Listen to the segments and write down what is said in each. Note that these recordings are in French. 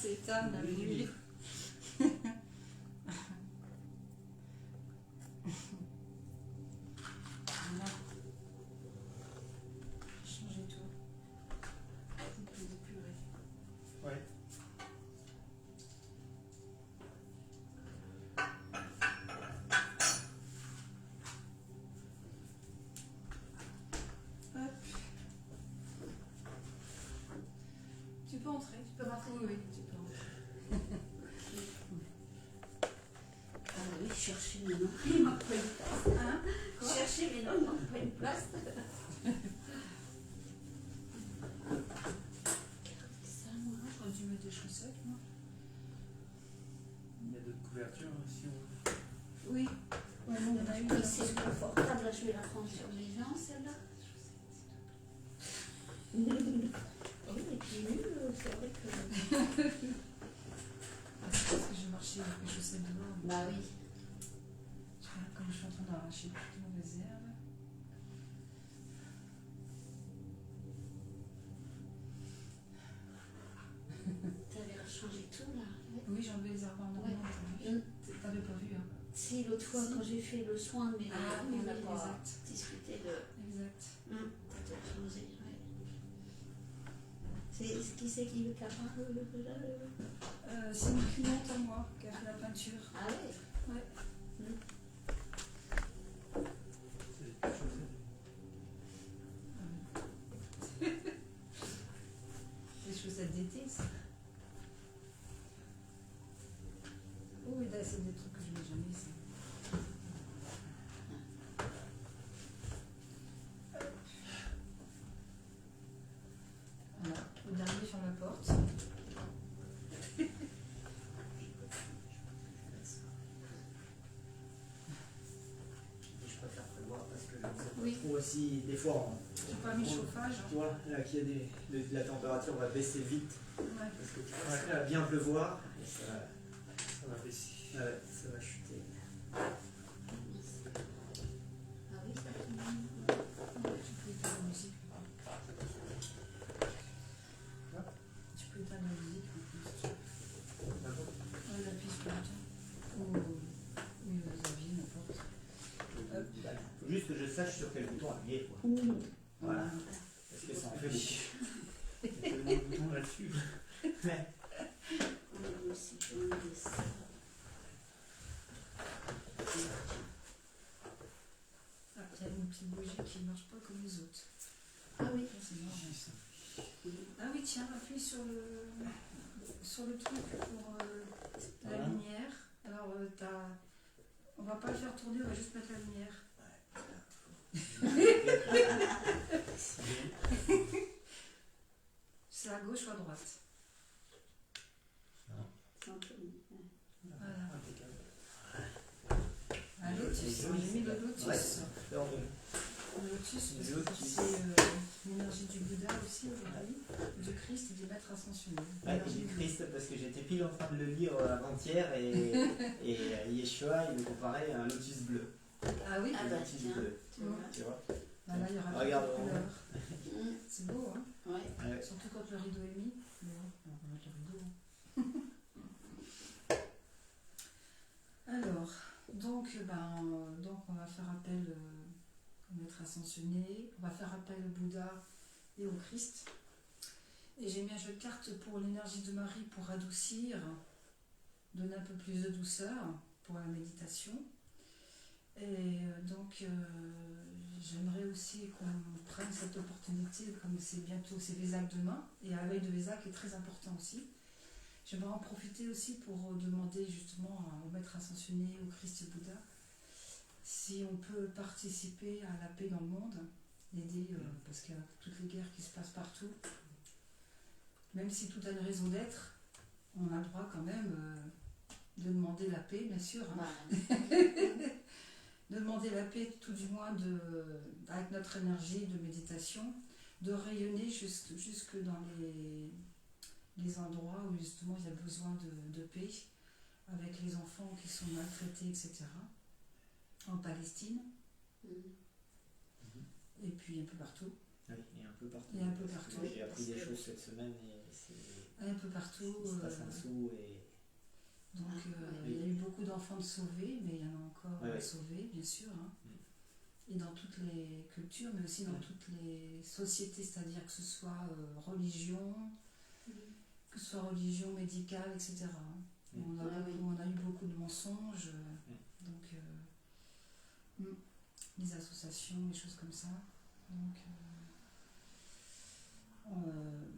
C'est ça, on a vu. Voilà. Changer tout. C'est plus épuré. Ouais. Hop. Tu peux entrer, tu peux rentrer. Oui, tu peux rentrer. Ah oui, chercher maintenant. Il manque pas une place. Hein? Quoi? Chercher mais non, il manque pas une place. Ça, moi. J'aurais dû mettre des chaussettes, moi. Il y a d'autres couvertures si on... Oui. Ouais, non, on a une. Mais c'est confortable, là, je vais la prendre sur mes gens, celle-là. Oui, et puis c'est vrai que... Parce que je marchais avec mes chaussettes dehors. Bah oui. Comme je suis en train d'arracher toutes les mauvaises herbes. T'avais changé tout, là. Oui, j'ai enlevé les herbes en ornement. Ouais. T'avais pas vu, hein? Si, l'autre fois, Si. quand j'ai fait le soin de mes Ah, on oui, n'a oui, pas exact. discuté de... Exact. T'as tout changé, ouais. C'est qui c'est qui veut qu'à part C'est une cliente à moi qui a fait la peinture. Ah ouais. Ouais. C'est des chaussettes. Des chaussettes d'été, ça. Oh, oui, là, c'est des trucs que je mets jamais, ça. Voilà, le dernier sur la porte. Je préfère prévoir parce que je ne sais pas Oui. trop aussi, des fois, J'ai pas mis le chauffage. tu vois, là qu'il y a la température va baisser vite Ouais. parce que tu vois, ça va bien pleuvoir et ça Ça va baisser. va chuter. Ah oui, ça Tu peux éteindre la musique. Tu peux éteindre la musique en plus. D'accord. On appuie sur le bouton. Ou les avis, n'importe. Il faut juste que je sache sur quel bouton appuyer, quoi. Voilà. Parce que ça en fait beaucoup. Il y a tellement de boutons là-dessus. Ouais. On a aussi demandé ça. Ah, il y a une petite bougie qui ne marche pas comme les autres. Ah oui. Ça, c'est marrant, ça. Ah oui, tiens, appuie sur le truc pour la Voilà. lumière. Alors, on va pas le faire tourner, on va juste mettre la lumière. C'est à gauche ou à droite? C'est un peu... Voilà. Impeccable. Un lotus, j'ai mis le lotus. Ouais. Alors, Le lotus, parce Le que lotus. c'est l'énergie du Bouddha aussi aujourd'hui, du Christ et du Maître ascensionné. ouais, et L'énergie du du- Christ, parce que j'étais pile en train de le lire avant-hier et Yeshua, il le comparait à un lotus bleu. Ah oui, Ah Un bah lotus tiens. bleu, Tu vois. tu vois. bah là il y aura Regarde, toutes les couleurs. Mm. C'est beau, hein? Ouais. Ouais. Surtout quand le rideau est mis. Mais bon, on va mettre le rideau. Alors, donc on va faire appel au Maître ascensionné, on va faire appel au Bouddha et au Christ. Et j'ai mis un jeu de cartes pour l'énergie de Marie pour adoucir, donner un peu plus de douceur pour la méditation. Et j'aimerais aussi qu'on prenne cette opportunité, comme c'est bientôt c'est Vésac demain, et à la veille de Vésac est très important aussi. J'aimerais en profiter aussi pour demander justement au Maître ascensionné, au Christ et Bouddha, si on peut participer à la paix dans le monde, aider, parce qu'il y a toutes les guerres qui se passent partout. Même si tout a une raison d'être, on a le droit quand même de demander la paix, bien sûr. Hein. Bah, De demander la paix, tout du moins avec notre énergie de méditation, de rayonner jusque dans les endroits où justement il y a besoin de paix, avec les enfants qui sont maltraités, etc. En Palestine, et puis un peu partout. Oui, et un peu partout. Et un peu partout. J'ai appris des choses cette semaine et c'est... Un peu partout. Il se passe en dessous et... Donc Ouais. il y a eu beaucoup d'enfants de sauvés, mais il y en a encore Ouais. sauvés, bien sûr. Hein. Et dans toutes les cultures, mais aussi dans Ouais. toutes les sociétés, c'est-à-dire que ce soit religion, que ce soit religion médicale, etc. hein. On a eu beaucoup de mensonges, donc les associations, les choses comme ça. Donc,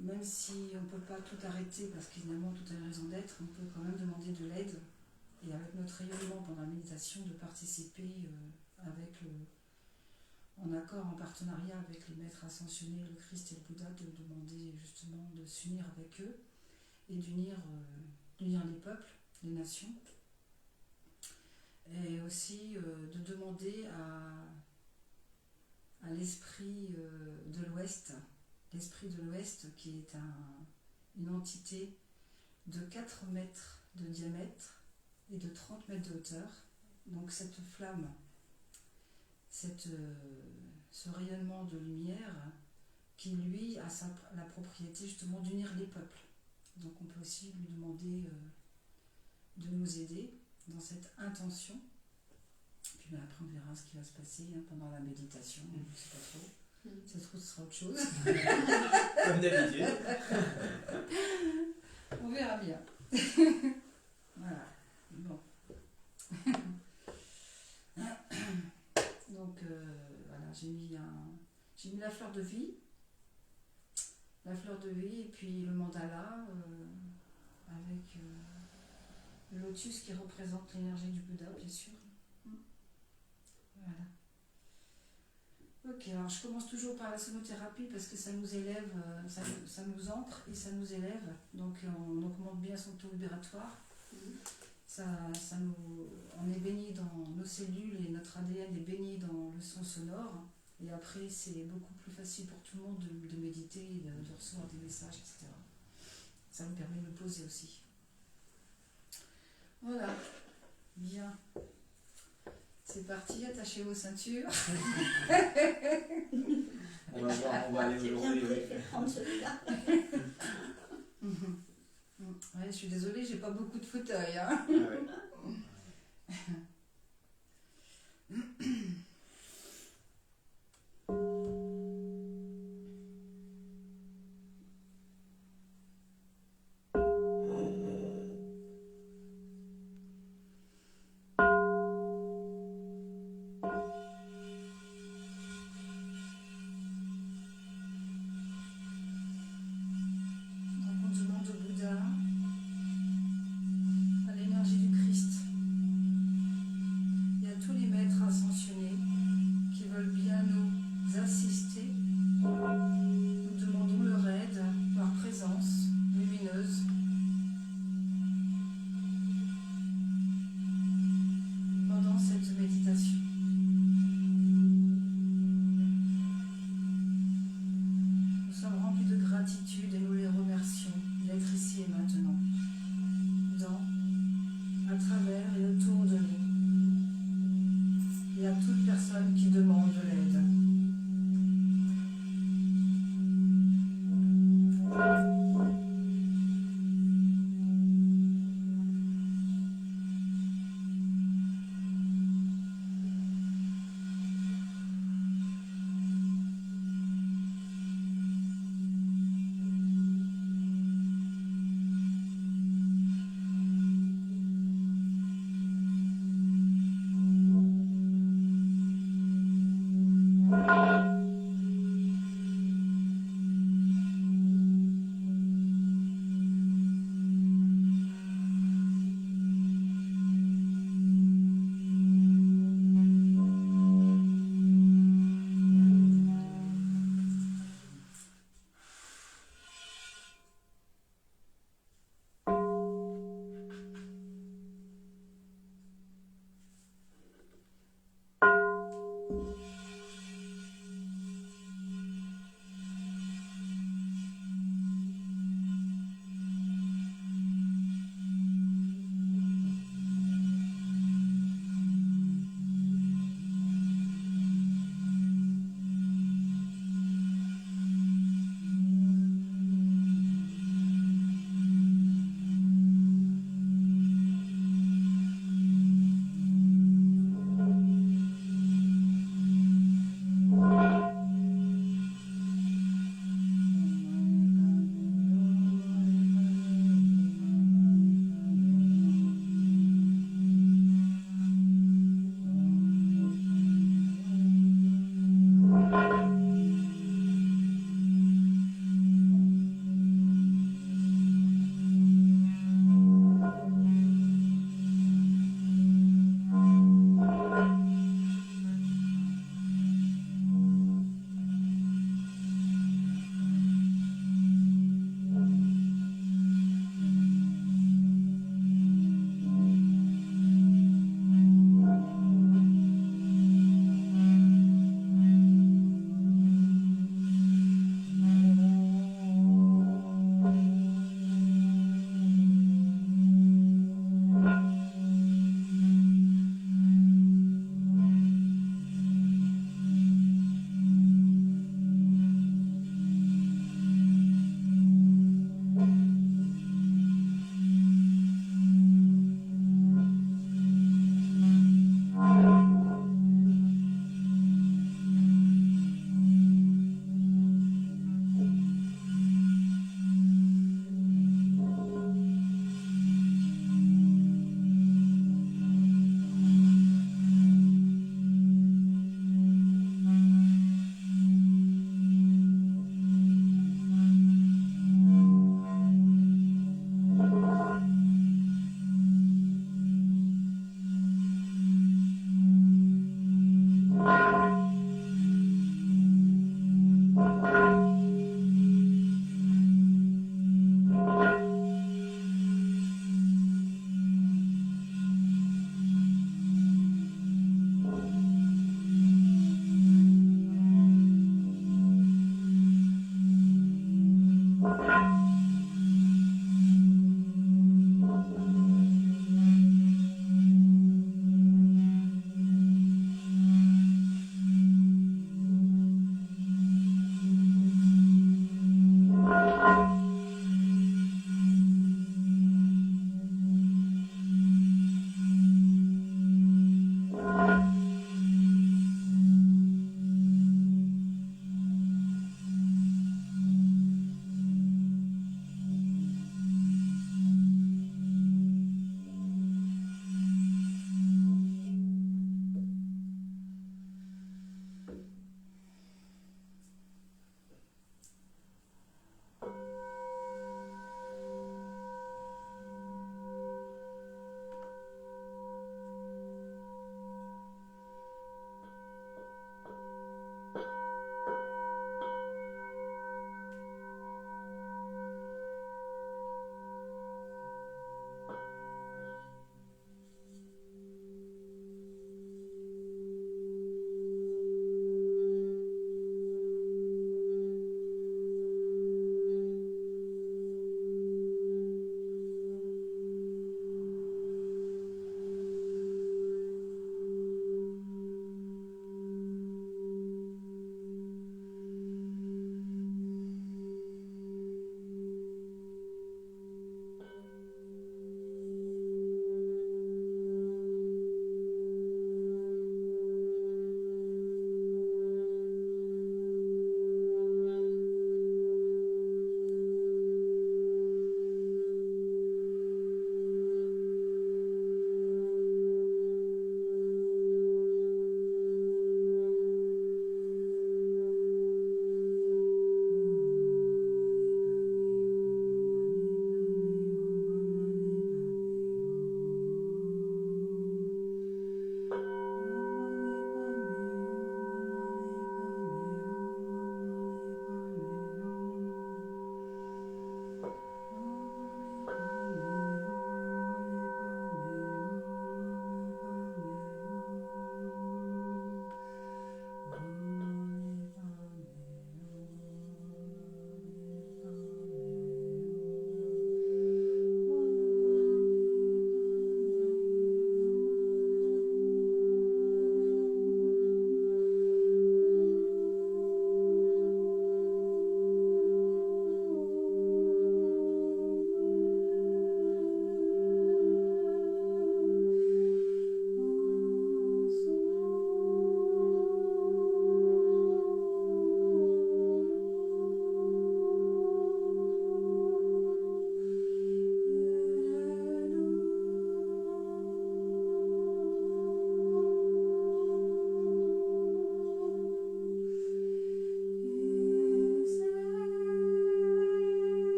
même si on ne peut pas tout arrêter, parce qu'évidemment tout a une raison d'être, on peut quand même demander de l'aide et avec notre rayonnement pendant la méditation de participer en accord, en partenariat avec les maîtres ascensionnés, le Christ et le Bouddha, de demander justement de s'unir avec eux et d'unir les peuples, les nations. Et aussi de demander à l'esprit de l'Ouest, qui est une entité de 4 mètres de diamètre et de 30 mètres de hauteur. Donc cette flamme, ce rayonnement de lumière qui lui a la propriété justement d'unir les peuples. Donc on peut aussi lui demander de nous aider dans cette intention. Puis après on verra ce qui va se passer pendant la méditation, je ne sais pas trop. Ça se trouve ce sera autre chose. Comme d'habitude. On verra bien. Voilà. Bon. Donc voilà, j'ai mis la fleur de vie. La fleur de vie et puis le mandala avec le lotus qui représente l'énergie du Bouddha, bien sûr. Voilà. Ok, alors je commence toujours par la sonothérapie parce que ça nous élève, ça nous ancre et ça nous élève. Donc on augmente bien son taux vibratoire. On est baigné dans nos cellules et notre ADN est baigné dans le son sonore. Et après, c'est beaucoup plus facile pour tout le monde de méditer, de recevoir des messages, etc. Ça nous permet de nous poser aussi. Voilà. Bien. C'est parti, attachez vos ceintures. On va aller J'ai bien aujourd'hui. préféré prendre celui-là. Ouais, je suis désolée, j'ai pas beaucoup de fauteuils. Hein. Donc on demande au Bouddha, à l'énergie du Christ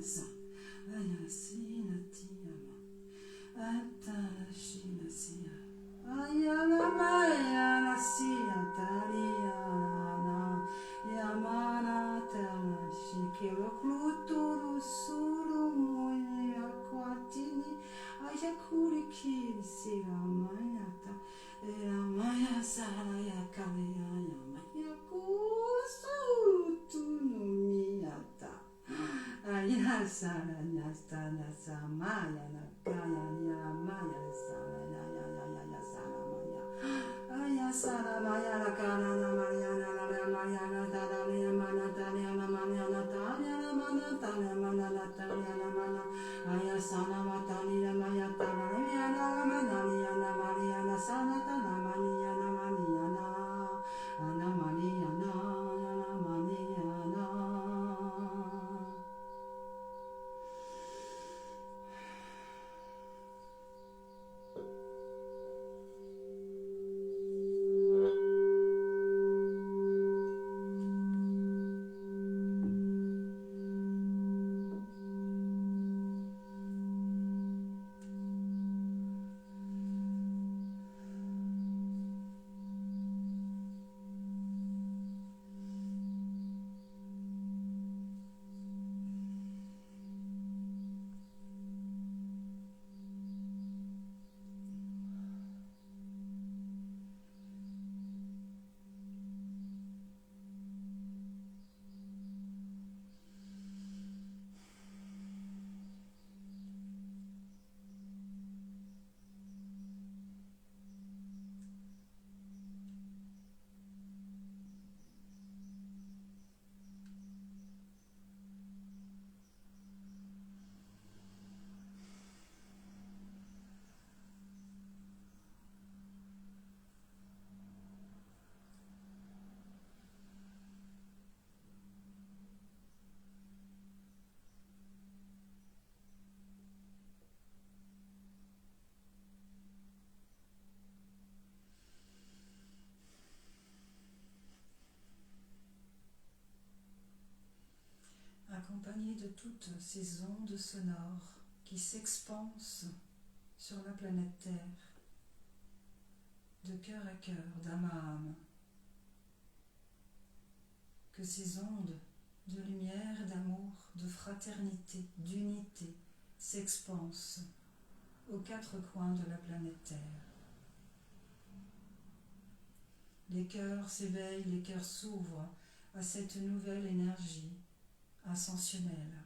sa aya sina tiama atashina sia aya la maya la sia taliana yamana tana shikelo kluturu suru moye akwatini aya kurikiri sira mayata era maya sara ya kalea ya maya kusuru no miyata aya sara nyastana samaya na kaya ya maya sara ya sara maya aya sara maya la kana na maya na la maya na dara ya mana dara na maya na dara na mana dara mana na dara na mana aya sara matani na maya dara ya na mana ya na maria na sara dara mania na mania na ana mania na ana mania na. Accompagné de toutes ces ondes sonores qui s'expansent sur la planète Terre, de cœur à cœur, d'âme à âme, que ces ondes de lumière, d'amour, de fraternité, d'unité s'expansent aux quatre coins de la planète Terre. Les cœurs s'éveillent, les cœurs s'ouvrent à cette nouvelle énergie ascensionnelle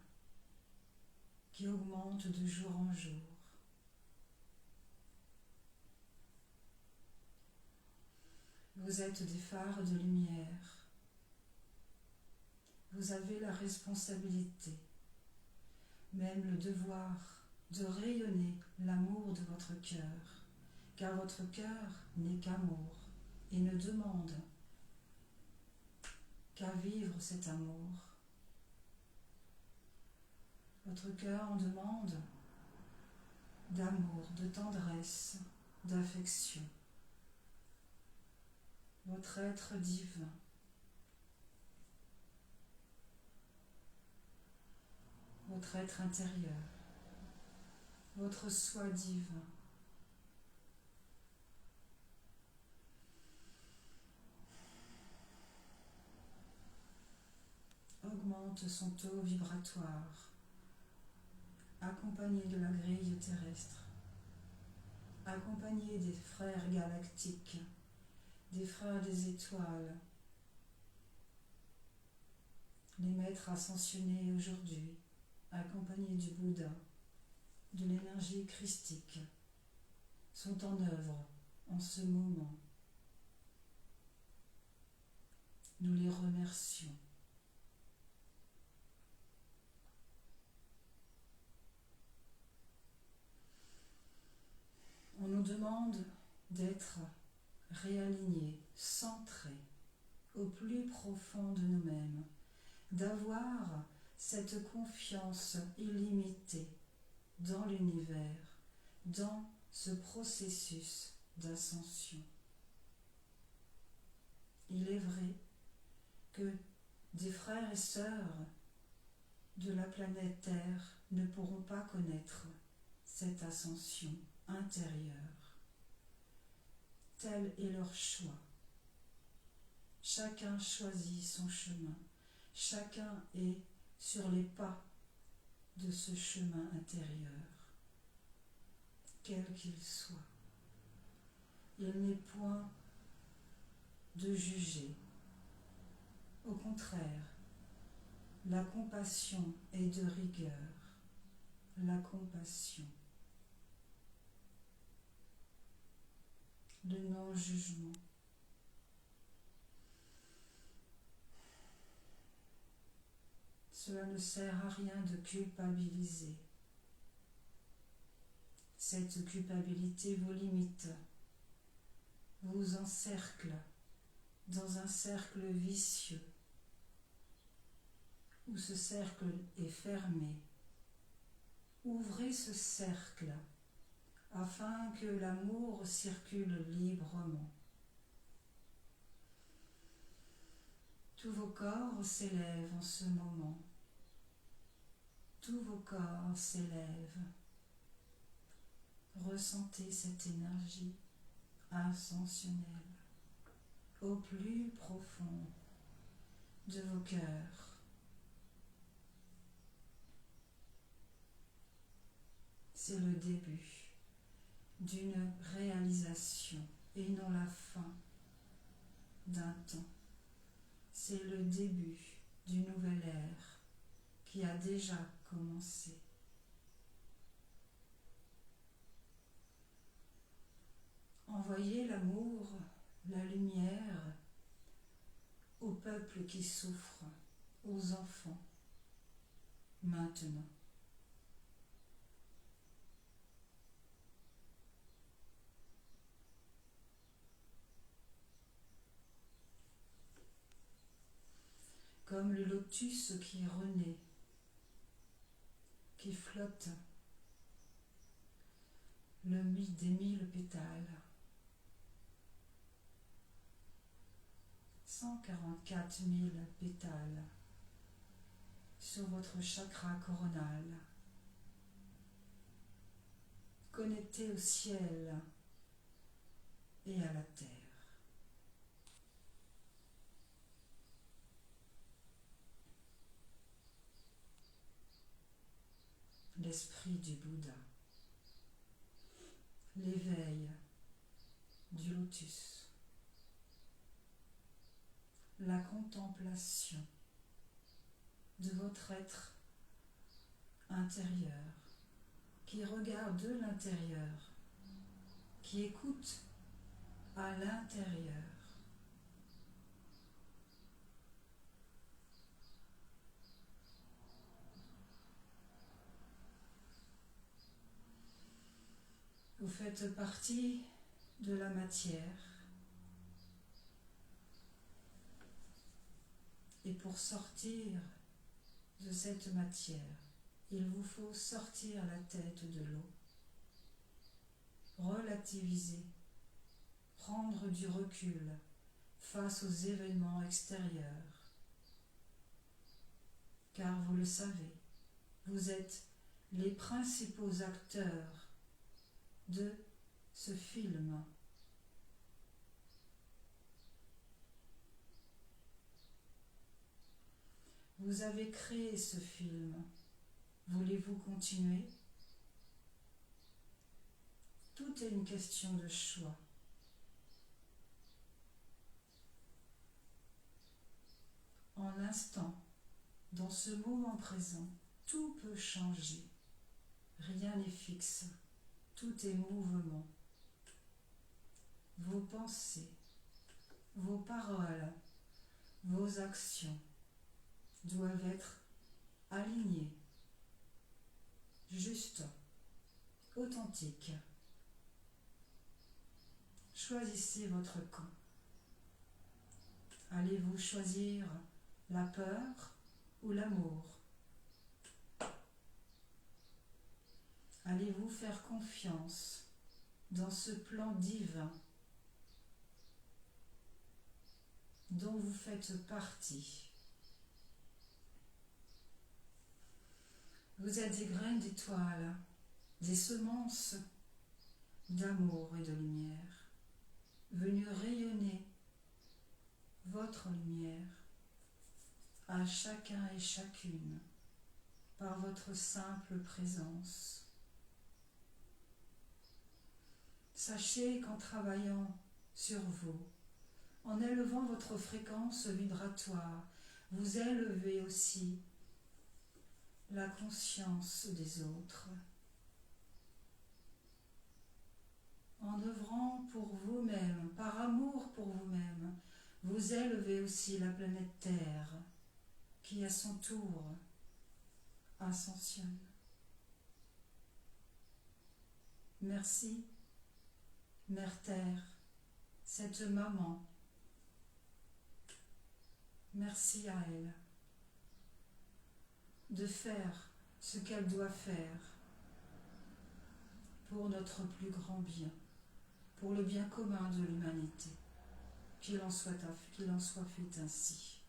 qui augmente de jour en jour. Vous êtes des phares de lumière. Vous avez la responsabilité, même le devoir, de rayonner l'amour de votre cœur, car votre cœur n'est qu'amour et ne demande qu'à vivre cet amour. Votre cœur en demande d'amour, de tendresse, d'affection. Votre être divin. Votre être intérieur. Votre soi divin. Augmente son taux vibratoire, accompagné de la grille terrestre, accompagné des frères galactiques, des frères des étoiles, les maîtres ascensionnés aujourd'hui, accompagnés du Bouddha, de l'énergie christique, sont en œuvre en ce moment. Nous les remercions. On nous demande d'être réalignés, centrés au plus profond de nous-mêmes, d'avoir cette confiance illimitée dans l'univers, dans ce processus d'ascension. Il est vrai que des frères et sœurs de la planète Terre ne pourront pas connaître cette ascension intérieure. Tel est leur choix. Chacun choisit son chemin. Chacun est sur les pas de ce chemin intérieur, quel qu'il soit. Il n'est point de juger. Au contraire, la compassion est de rigueur. La compassion. Le non-jugement. Cela ne sert à rien de culpabiliser. Cette culpabilité vous limite, vous encercle dans un cercle vicieux, où ce cercle est fermé. Ouvrez ce cercle afin que l'amour circule librement. Tous vos corps s'élèvent en ce moment. Tous vos corps s'élèvent. Ressentez cette énergie ascensionnelle au plus profond de vos cœurs. C'est le début d'une réalisation et non la fin d'un temps. C'est le début d'une nouvelle ère qui a déjà commencé. Envoyez l'amour, la lumière au peuple qui souffre, aux enfants, maintenant. Comme le lotus qui renaît, qui flotte, des 1000 pétales. 144 000 pétales sur votre chakra coronal. Connecté au ciel et à la terre. L'esprit du Bouddha, l'éveil du lotus, la contemplation de votre être intérieur, qui regarde de l'intérieur, qui écoute à l'intérieur. Vous faites partie de la matière. Et pour sortir de cette matière, il vous faut sortir la tête de l'eau, relativiser, prendre du recul face aux événements extérieurs. Car vous le savez, vous êtes les principaux acteurs de ce film. Vous avez créé ce film. Voulez-vous continuer? Tout est une question de choix. En l'instant, dans ce moment présent, tout peut changer. Rien n'est fixe. Tout est mouvement. Vos pensées, vos paroles, vos actions doivent être alignées, justes, authentiques. Choisissez votre camp. Allez-vous choisir la peur ou l'amour? Allez-vous faire confiance dans ce plan divin dont vous faites partie? Vous êtes des graines d'étoiles, des semences d'amour et de lumière, venues rayonner votre lumière à chacun et chacune par votre simple présence. Sachez qu'en travaillant sur vous, en élevant votre fréquence vibratoire, vous élevez aussi la conscience des autres. En œuvrant pour vous-même, par amour pour vous-même, vous élevez aussi la planète Terre, qui à son tour ascensionne. Merci, Mère Terre, cette maman. Merci à elle de faire ce qu'elle doit faire pour notre plus grand bien, pour le bien commun de l'humanité. Qu'il en soit fait ainsi.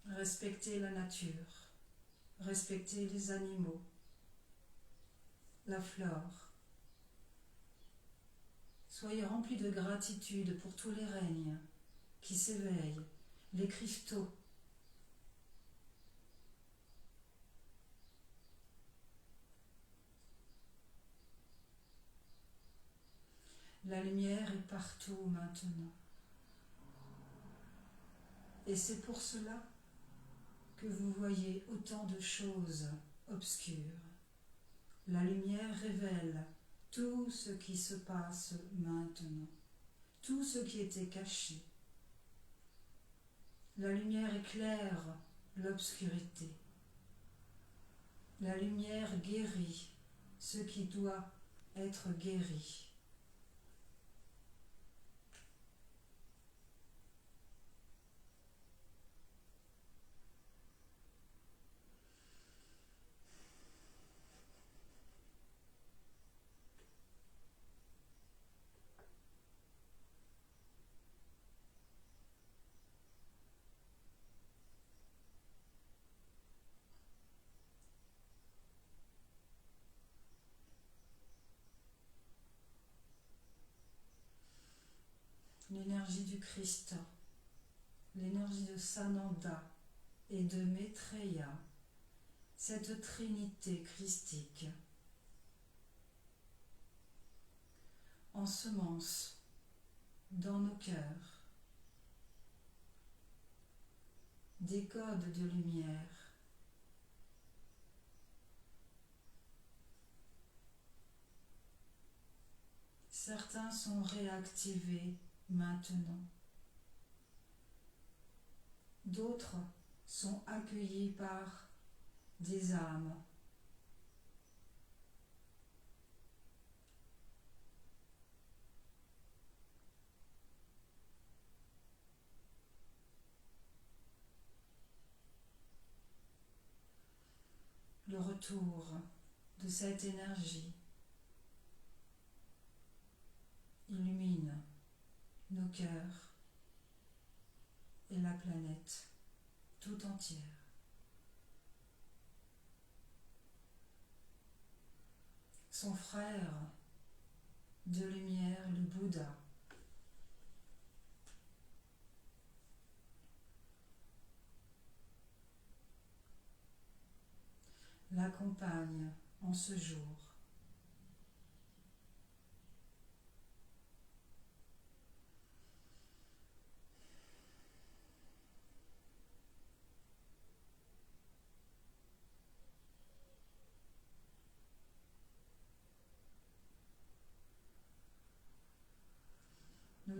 Respectez la nature, respectez les animaux, la flore. Soyez remplis de gratitude pour tous les règnes qui s'éveillent, les cristaux, la lumière est partout maintenant. Et c'est pour cela que vous voyez autant de choses obscures. La lumière révèle tout ce qui se passe maintenant, tout ce qui était caché. La lumière éclaire l'obscurité. La lumière guérit ce qui doit être guéri. L'énergie du Christ, l'énergie de Sananda et de Maitreya, cette trinité christique, ensemence dans nos cœurs des codes de lumière. Certains sont réactivés maintenant. D'autres sont accueillis par des âmes. Le retour de cette énergie illumine nos cœurs et la planète tout entière. Son frère de lumière, le Bouddha, l'accompagne en ce jour.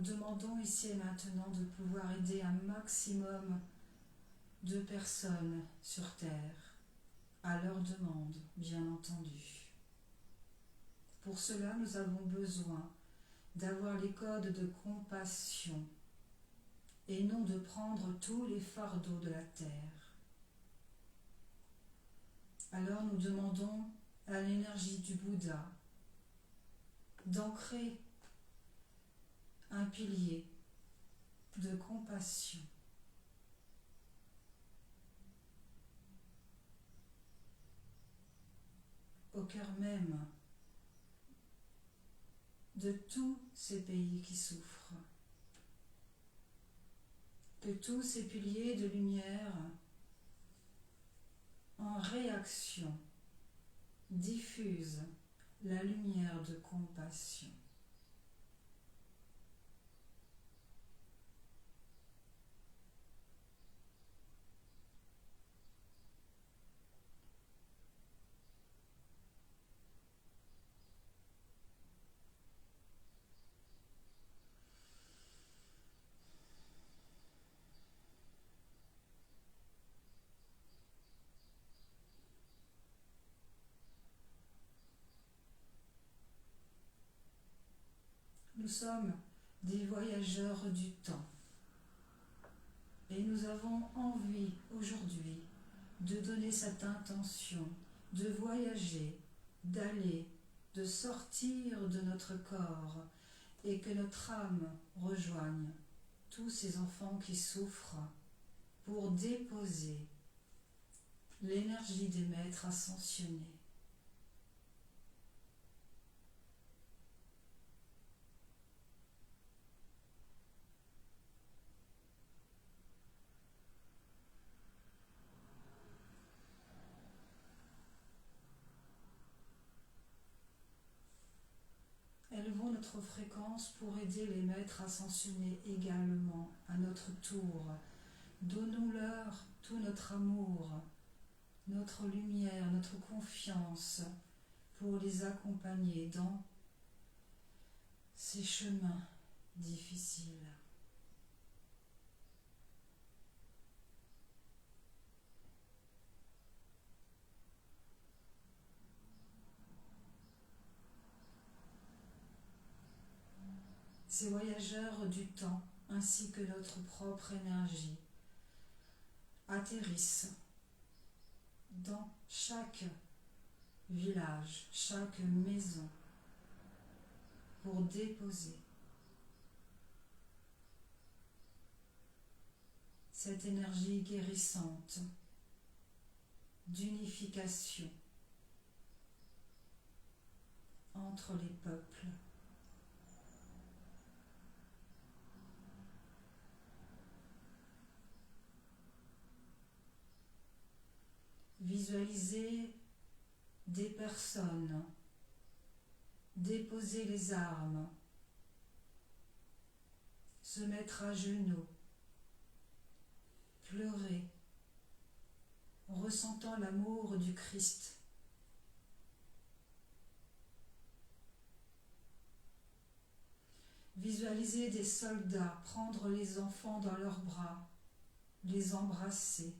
Nous demandons ici et maintenant de pouvoir aider un maximum de personnes sur Terre, à leur demande, bien entendu. Pour cela, nous avons besoin d'avoir les codes de compassion et non de prendre tous les fardeaux de la Terre. Alors nous demandons à l'énergie du Bouddha d'ancrer un pilier de compassion. Au cœur même de tous ces pays qui souffrent, que tous ces piliers de lumière en réaction diffusent la lumière de compassion. Nous sommes des voyageurs du temps et nous avons envie aujourd'hui de donner cette intention de voyager, d'aller, de sortir de notre corps et que notre âme rejoigne tous ces enfants qui souffrent pour déposer l'énergie des maîtres ascensionnés. Élevons notre fréquence pour aider les maîtres ascensionnés également à notre tour. Donnons-leur tout notre amour, notre lumière, notre confiance pour les accompagner dans ces chemins difficiles. Ces voyageurs du temps, ainsi que notre propre énergie, atterrissent dans chaque village, chaque maison, pour déposer cette énergie guérissante d'unification entre les peuples. Visualisez des personnes déposer les armes, se mettre à genoux, pleurer, ressentant l'amour du Christ. Visualisez des soldats prendre les enfants dans leurs bras, les embrasser.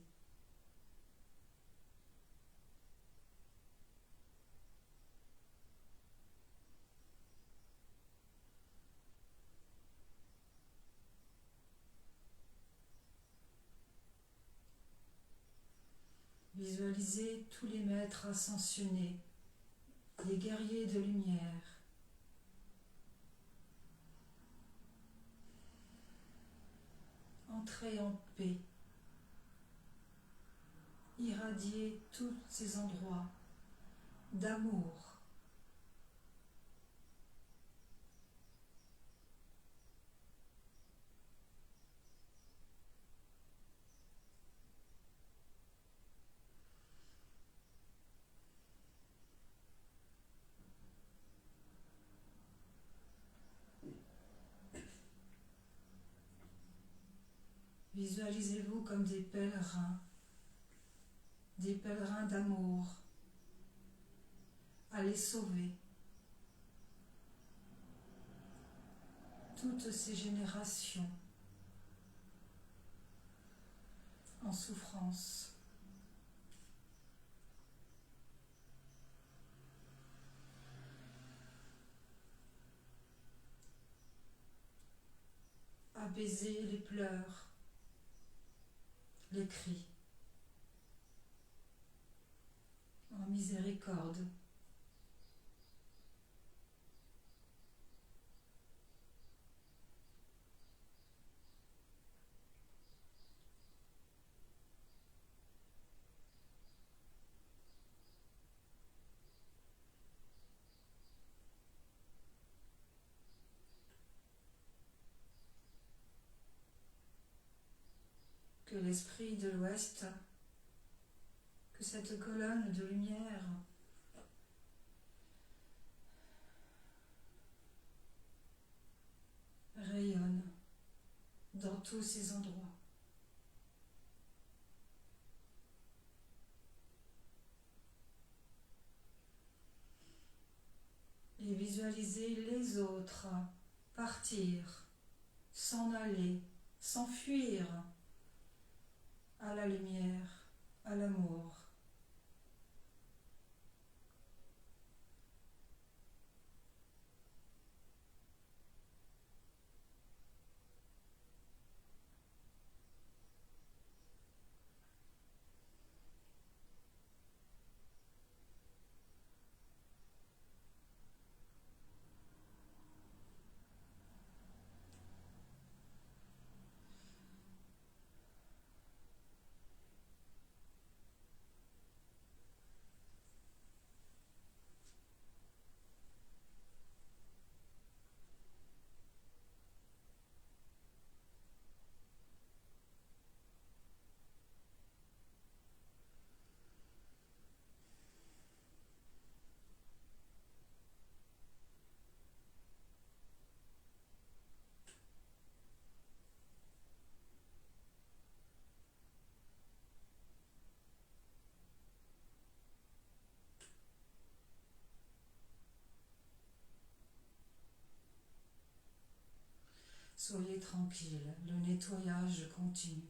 Visualisez tous les maîtres ascensionnés, les guerriers de lumière. Entrez en paix. Irradiez tous ces endroits d'amour. Visualisez-vous comme des pèlerins d'amour, à les sauver. Toutes ces générations en souffrance. Apaiser les pleurs, les cris, en miséricorde. que l'esprit de l'Ouest, que cette colonne de lumière rayonne dans tous ces endroits. Et visualisez les autres partir, s'en aller, s'enfuir à la lumière, à l'amour. Soyez tranquille, le nettoyage continue.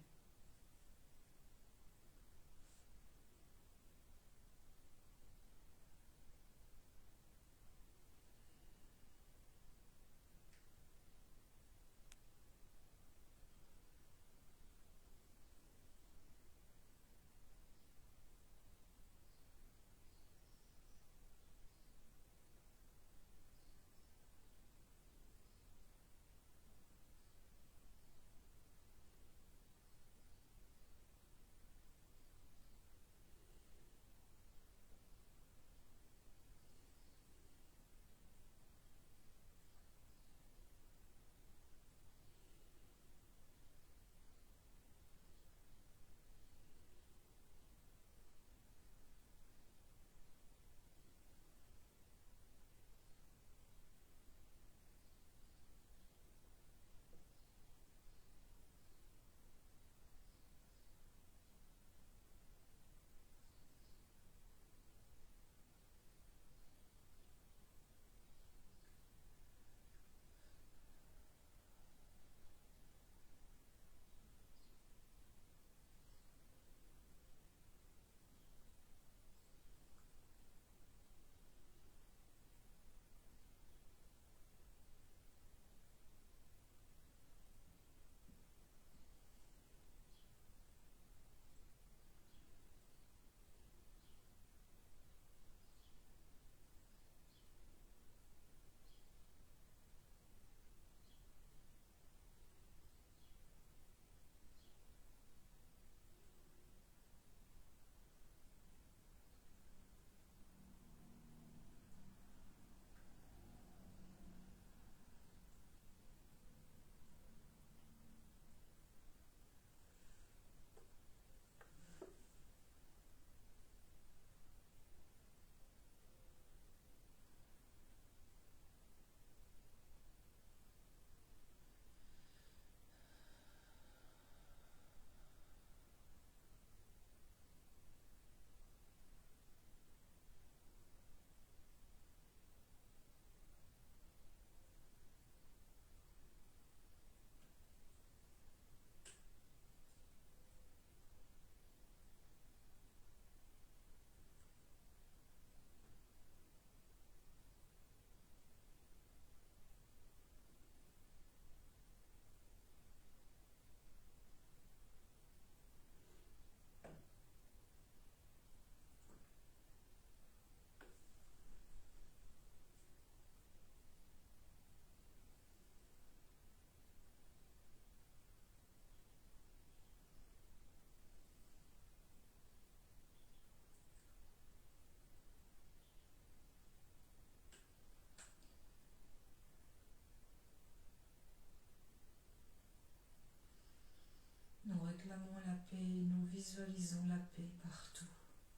Visualisons la paix partout.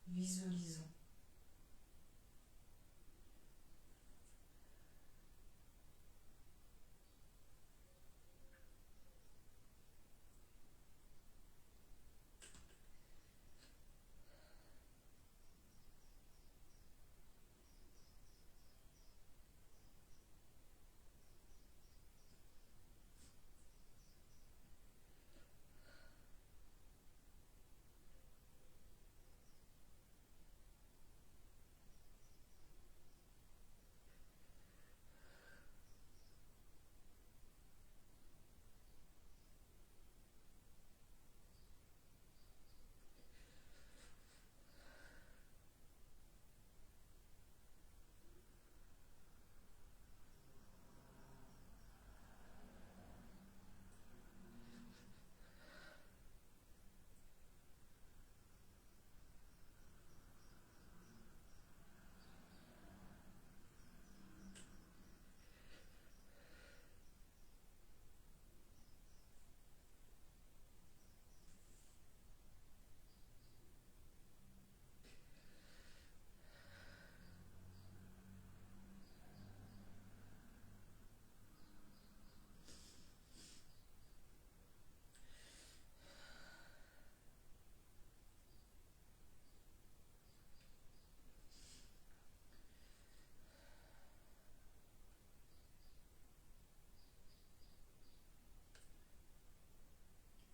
Visualisons.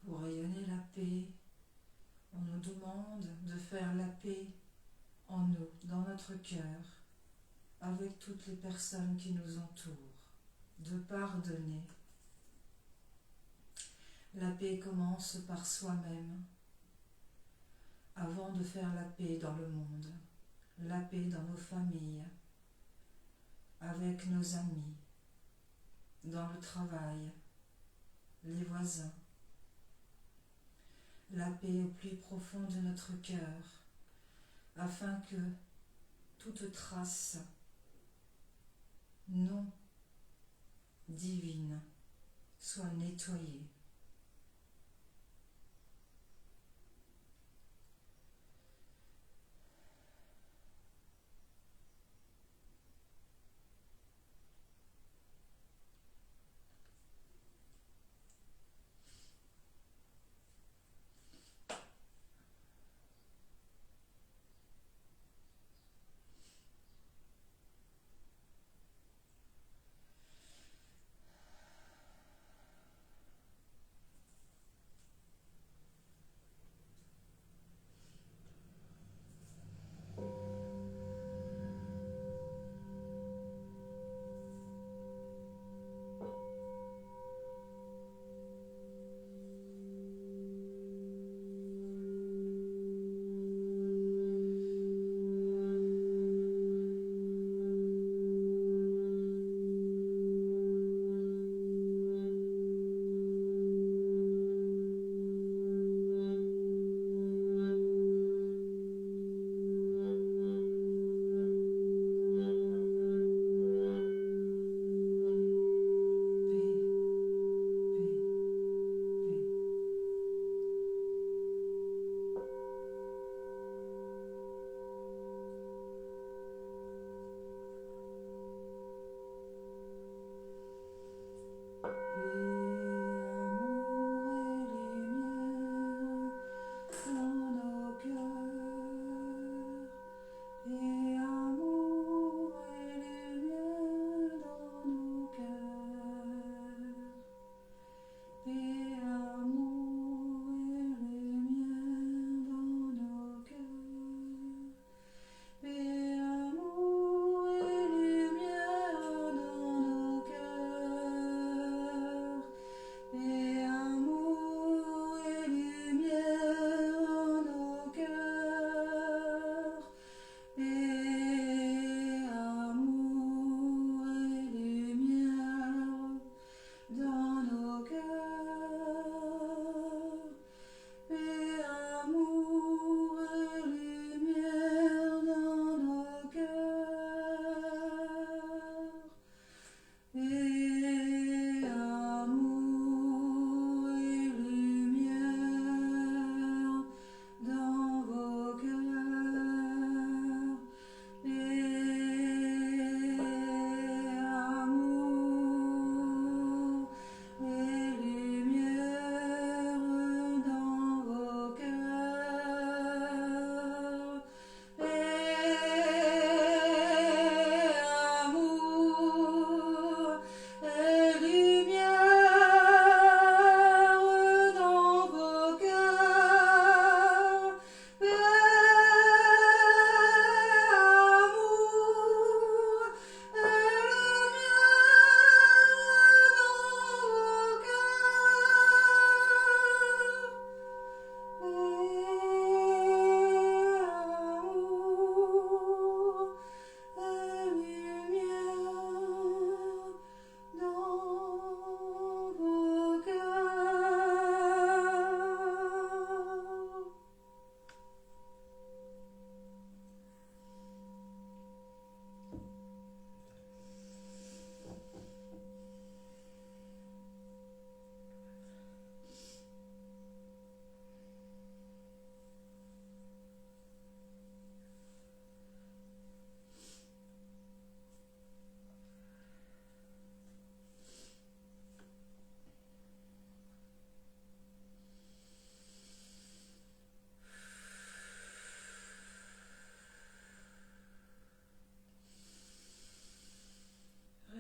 Pour rayonner la paix, on nous demande de faire la paix en nous, dans notre cœur, avec toutes les personnes qui nous entourent, de pardonner. La paix commence par soi-même, avant de faire la paix dans le monde, la paix dans nos familles, avec nos amis, dans le travail, les voisins. La paix au plus profond de notre cœur, afin que toute trace non divine soit nettoyée.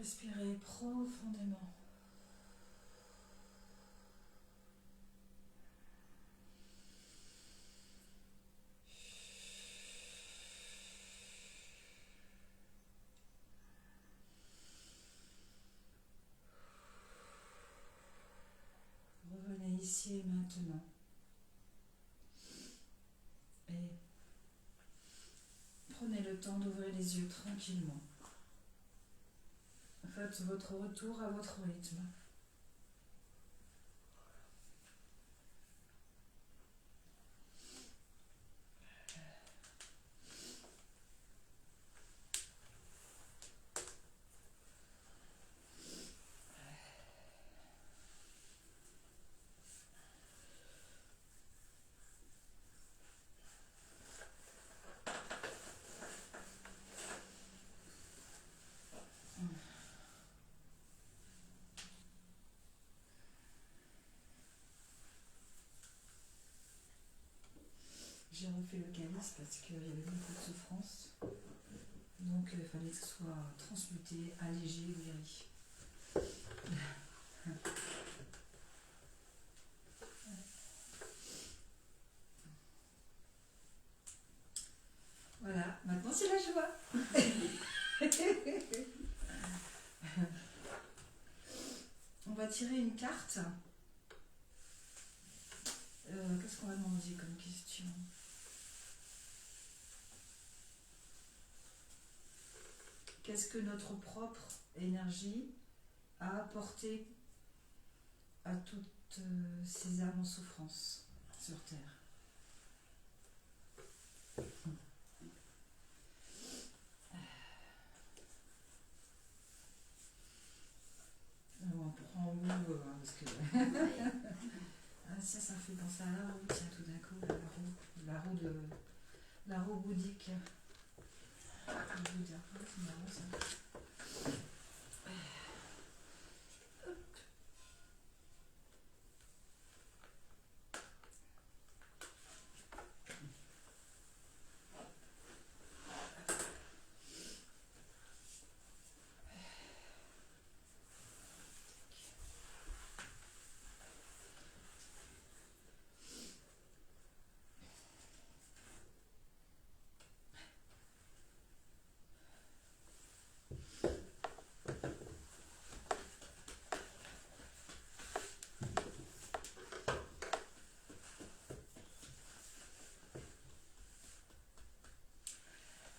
Respirez profondément. Revenez ici et maintenant. Et prenez le temps d'ouvrir les yeux tranquillement. Faites votre retour à votre rythme. J'ai refait le calice parce qu'il y avait beaucoup de souffrance. Donc il fallait que ce soit transmuté, allégé, guéri. Voilà, maintenant c'est la joie. On va tirer une carte. Qu'est-ce qu'on va demander comme question? Qu'est-ce que notre propre énergie a apporté à toutes ces âmes en souffrance sur Terre? On prend où parce que ah, ça me fait penser à la roue, tiens, tout d'un coup, la roue bouddhique. Le Bouddha, c'est marrant ça.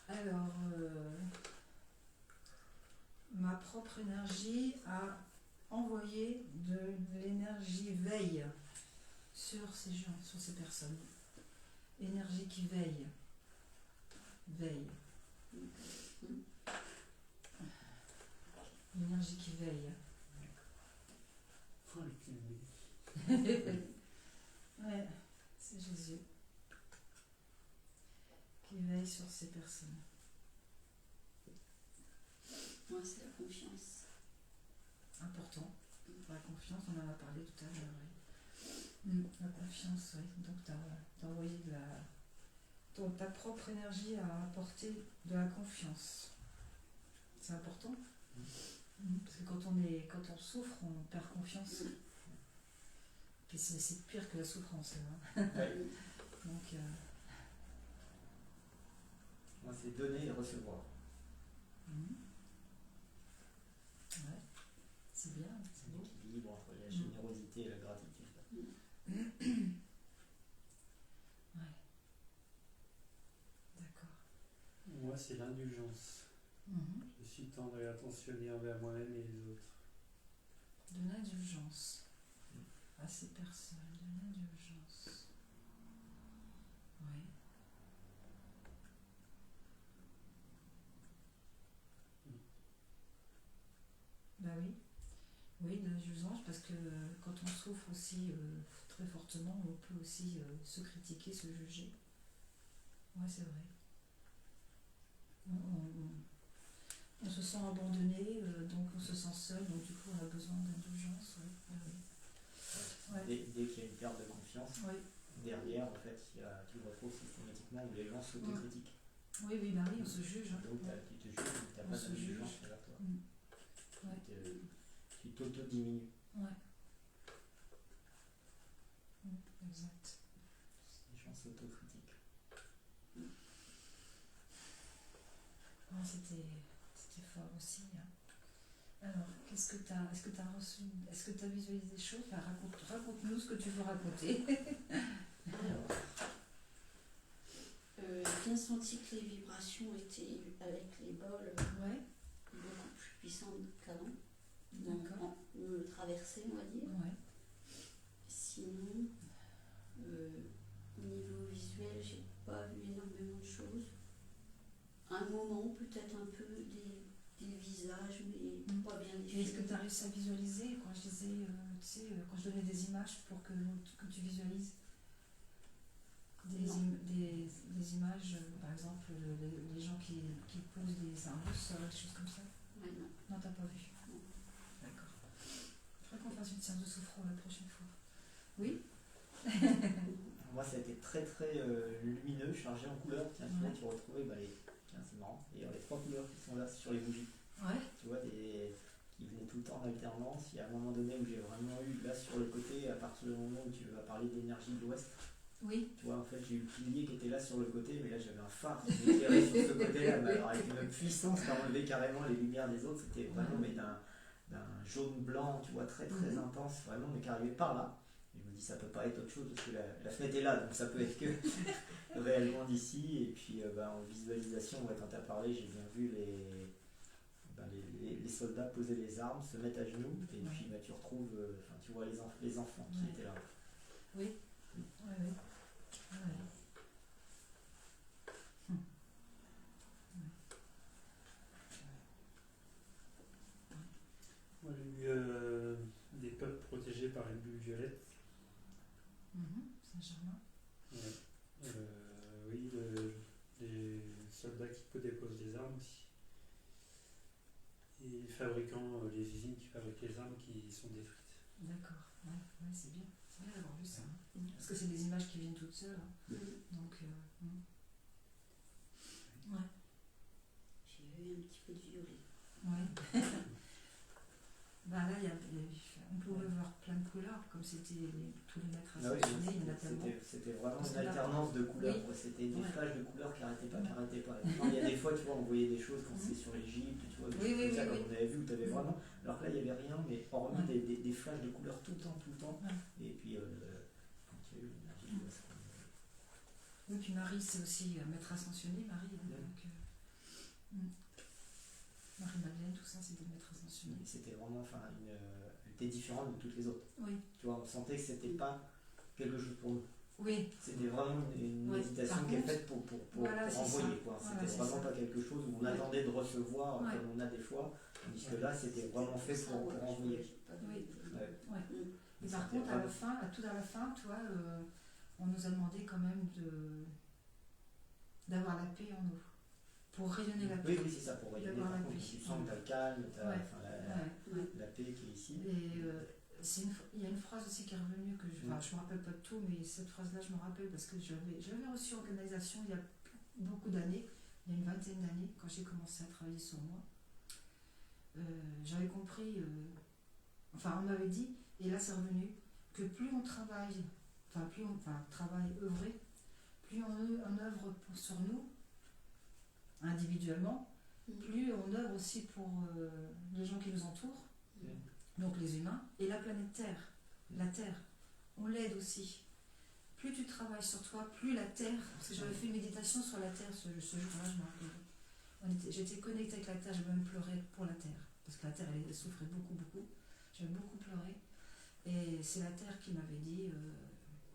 Alors, ma propre énergie a envoyé de l'énergie veille sur ces gens, sur ces personnes. Énergie qui veille. Veille. Énergie qui veille. Oh, le cul. Ouais, c'est Jésus qui veille sur ces personnes. Moi, c'est la confiance. Important. La confiance, on en a parlé tout à l'heure. Oui. La confiance, oui. Donc, tu as envoyé de la. Ta propre énergie a apporté de la confiance. C'est important. Parce que quand on souffre, on perd confiance. Puis c'est pire que la souffrance. Hein. Donc. Moi, c'est donner et recevoir. Ouais, c'est bien, c'est beau. L'équilibre entre la générosité et la gratitude. Ouais. D'accord. Moi, c'est l'indulgence. Je suis tendre et attentionné envers moi-même et les autres. De l'indulgence à ces personnes, de l'indulgence. Oui. Bah oui. Oui, de l'indulgence, parce que quand on souffre aussi très fortement, on peut aussi se critiquer, se juger. Ouais, c'est vrai. On se sent abandonné, donc on se sent seul, donc du coup on a besoin d'indulgence. Ouais. Ouais. Dès qu'il y a une perte de confiance, Ouais. derrière, en fait, tu le retrouves systématiquement où les gens s'autocritiquent. Oui, bah oui, on se juge. Hein. Donc tu te juges, tu n'as pas d'indulgence envers toi. Tu t'auto-diminues. Ouais. Exact. Les gens s'autocritiquent. Ouais, c'était fort aussi. Hein. Alors, est-ce que tu as reçu, est-ce que tu as visualisé des choses? Enfin, raconte-nous ce que tu veux raconter. Alors, j'ai bien senti que les vibrations étaient, avec les bols, Ouais. beaucoup plus puissantes qu'avant. D'accord. Me traverser, on va dire. Ouais. Sinon, niveau visuel, j'ai pas vu énormément de choses. Un moment, peut-être un peu des visages, mais pas bien Et définis. est-ce que tu as réussi à visualiser quand je disais, tu sais, quand je donnais des images pour que tu visualises des images, par exemple, les gens qui posent des arbres, des choses comme ça? Ouais, non. Non, t'as pas vu? Non. D'accord. Il faudrait qu'on fasse une séance de sophro la prochaine fois. Oui? Moi, ça a été très très lumineux, chargé en couleurs. Tiens, Ouais. tu retrouvais tiens, c'est marrant. Et les 3 couleurs qui sont là sur les bougies. Ouais. Tu vois, qui venaient tout le temps en alternance. Il y a un moment donné où j'ai vraiment eu, là sur le côté, à partir du moment où tu vas parler d'énergie de l'Ouest, Oui. tu vois, en fait, j'ai eu le pilier qui était là sur le côté, mais là j'avais un phare qui m'éclairait sur ce côté-là. Mais alors, avec une puissance qui a enlevé carrément les lumières des autres, c'était vraiment mais d'un jaune-blanc, tu vois, très très intense, vraiment, mais qui arrivait par là. Et je me dis, ça peut pas être autre chose parce que la fenêtre est là, donc ça peut être que réellement d'ici. Et puis en visualisation, quand tu as parlé, j'ai bien vu les soldats poser les armes, se mettre à genoux, et puis tu retrouves, tu vois les enfants qui étaient là. Oui. Oui, oui. Moi j'ai eu des peuples protégés par une bulle violette. Saint-Germain. Ouais. Oui, les soldats qui déposent les armes aussi. Et les fabricants, les usines qui fabriquent les armes qui sont détruites. D'accord. Ouais, c'est bien. C'est bien d'avoir vu ça. Hein. Parce que c'est des images qui viennent toutes seules. Hein. Donc, ouais. J'ai eu un petit peu de violet. Ouais. Bah là, on pouvait voir plein de couleurs, comme c'était tous les maîtres à il y en a tellement. C'était vraiment une alternance de couleurs. Oui. C'était des flashs de couleurs qui n'arrêtaient pas. Il y a des fois, tu vois, on voyait des choses quand c'est sur l'Égypte, tu vois, comme ça, comme on avait vu, où tu avais vraiment. Alors que là, il n'y avait rien, mais hormis des flashs de couleurs tout le temps. Ouais. Et puis, quand il y a eu l'énergie de l'Ouest. Oui, puis Marie, c'est aussi maître ascensionné, Marie. Marie-Madeleine, tout ça, c'est des maîtres ascensionnés. C'était vraiment, elle était différente de toutes les autres. Oui. Tu vois, on sentait que c'était pas quelque chose pour nous. Oui. C'était vraiment une méditation qui est faite pour envoyer. C'était vraiment pas quelque chose où on attendait de recevoir comme on a des fois. Tandis que là, c'était vraiment fait pour envoyer. Oui. Et par contre, tout à la fin, tu vois, on nous a demandé quand même d'avoir la paix en nous. Pour rayonner la paix. Oui, c'est ça, pour rayonner. Par contre, tu sens que tu as le calme, la paix qui est ici. Et il y a une phrase aussi qui est revenue, que je ne me rappelle pas de tout, mais cette phrase-là, je me rappelle parce que j'avais reçu en canalisation il y a beaucoup d'années, il y a une vingtaine d'années, quand j'ai commencé à travailler sur moi. J'avais compris, on m'avait dit, et là c'est revenu, que plus on travaille, travail œuvré, plus on œuvre sur nous, individuellement, plus on œuvre aussi pour les gens qui nous entourent, donc les humains, et la planète Terre, la Terre, on l'aide aussi. Plus tu travailles sur toi, plus la Terre, parce que j'avais fait une méditation sur la Terre ce jour-là, je me rappelle. J'étais connectée avec la Terre, j'ai même pleuré pour la Terre, parce que la Terre, elle souffrait beaucoup, j'avais beaucoup pleuré, et c'est la Terre qui m'avait dit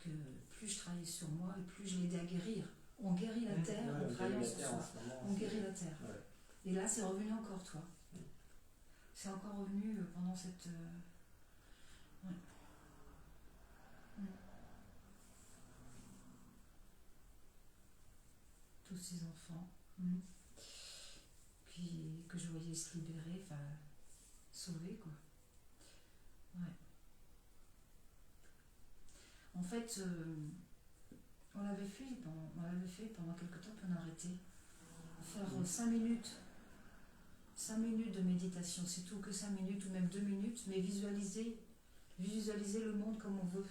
que plus je travaillais sur moi, et plus je l'aidais à guérir. On guérit la Terre en travaillant sur soi. On guérit la Terre. Et là, c'est revenu encore, toi. C'est encore revenu pendant cette... Tous ces enfants. Puis que je voyais se libérer, sauver, quoi. Ouais. En fait... On l'avait fait pendant quelque temps, puis on a arrêté. Faire 5 minutes 5 minutes de méditation, c'est tout, que 5 minutes ou même 2 minutes, mais visualiser le monde comme on veut.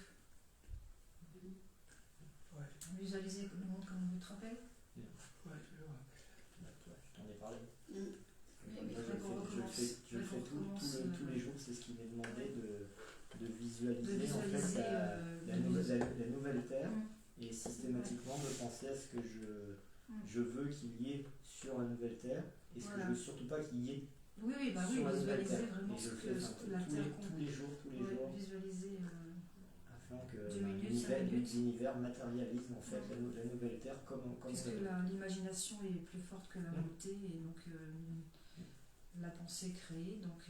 Ouais, Visualiser le monde comme on veut, tu te rappelles? je le rappelle. Je t'en ai parlé. Mais Moi, faudrait qu'on je le fais recommence, tous les jours, c'est ce qui m'est demandé de visualiser, de en fait visualiser, la nouvelle Terre et systématiquement de penser à ce que je veux qu'il y ait sur la nouvelle Terre et ce que je veux surtout pas qu'il y ait Oui, sur la nouvelle visualiser Terre. vraiment Et je ce le que fais la Terre tous les jours, visualiser. afin que 2 minutes, 5 minutes. l'univers matérialise en fait la nouvelle Terre comme Puisque l'imagination est plus forte que la volonté et donc la pensée créée, donc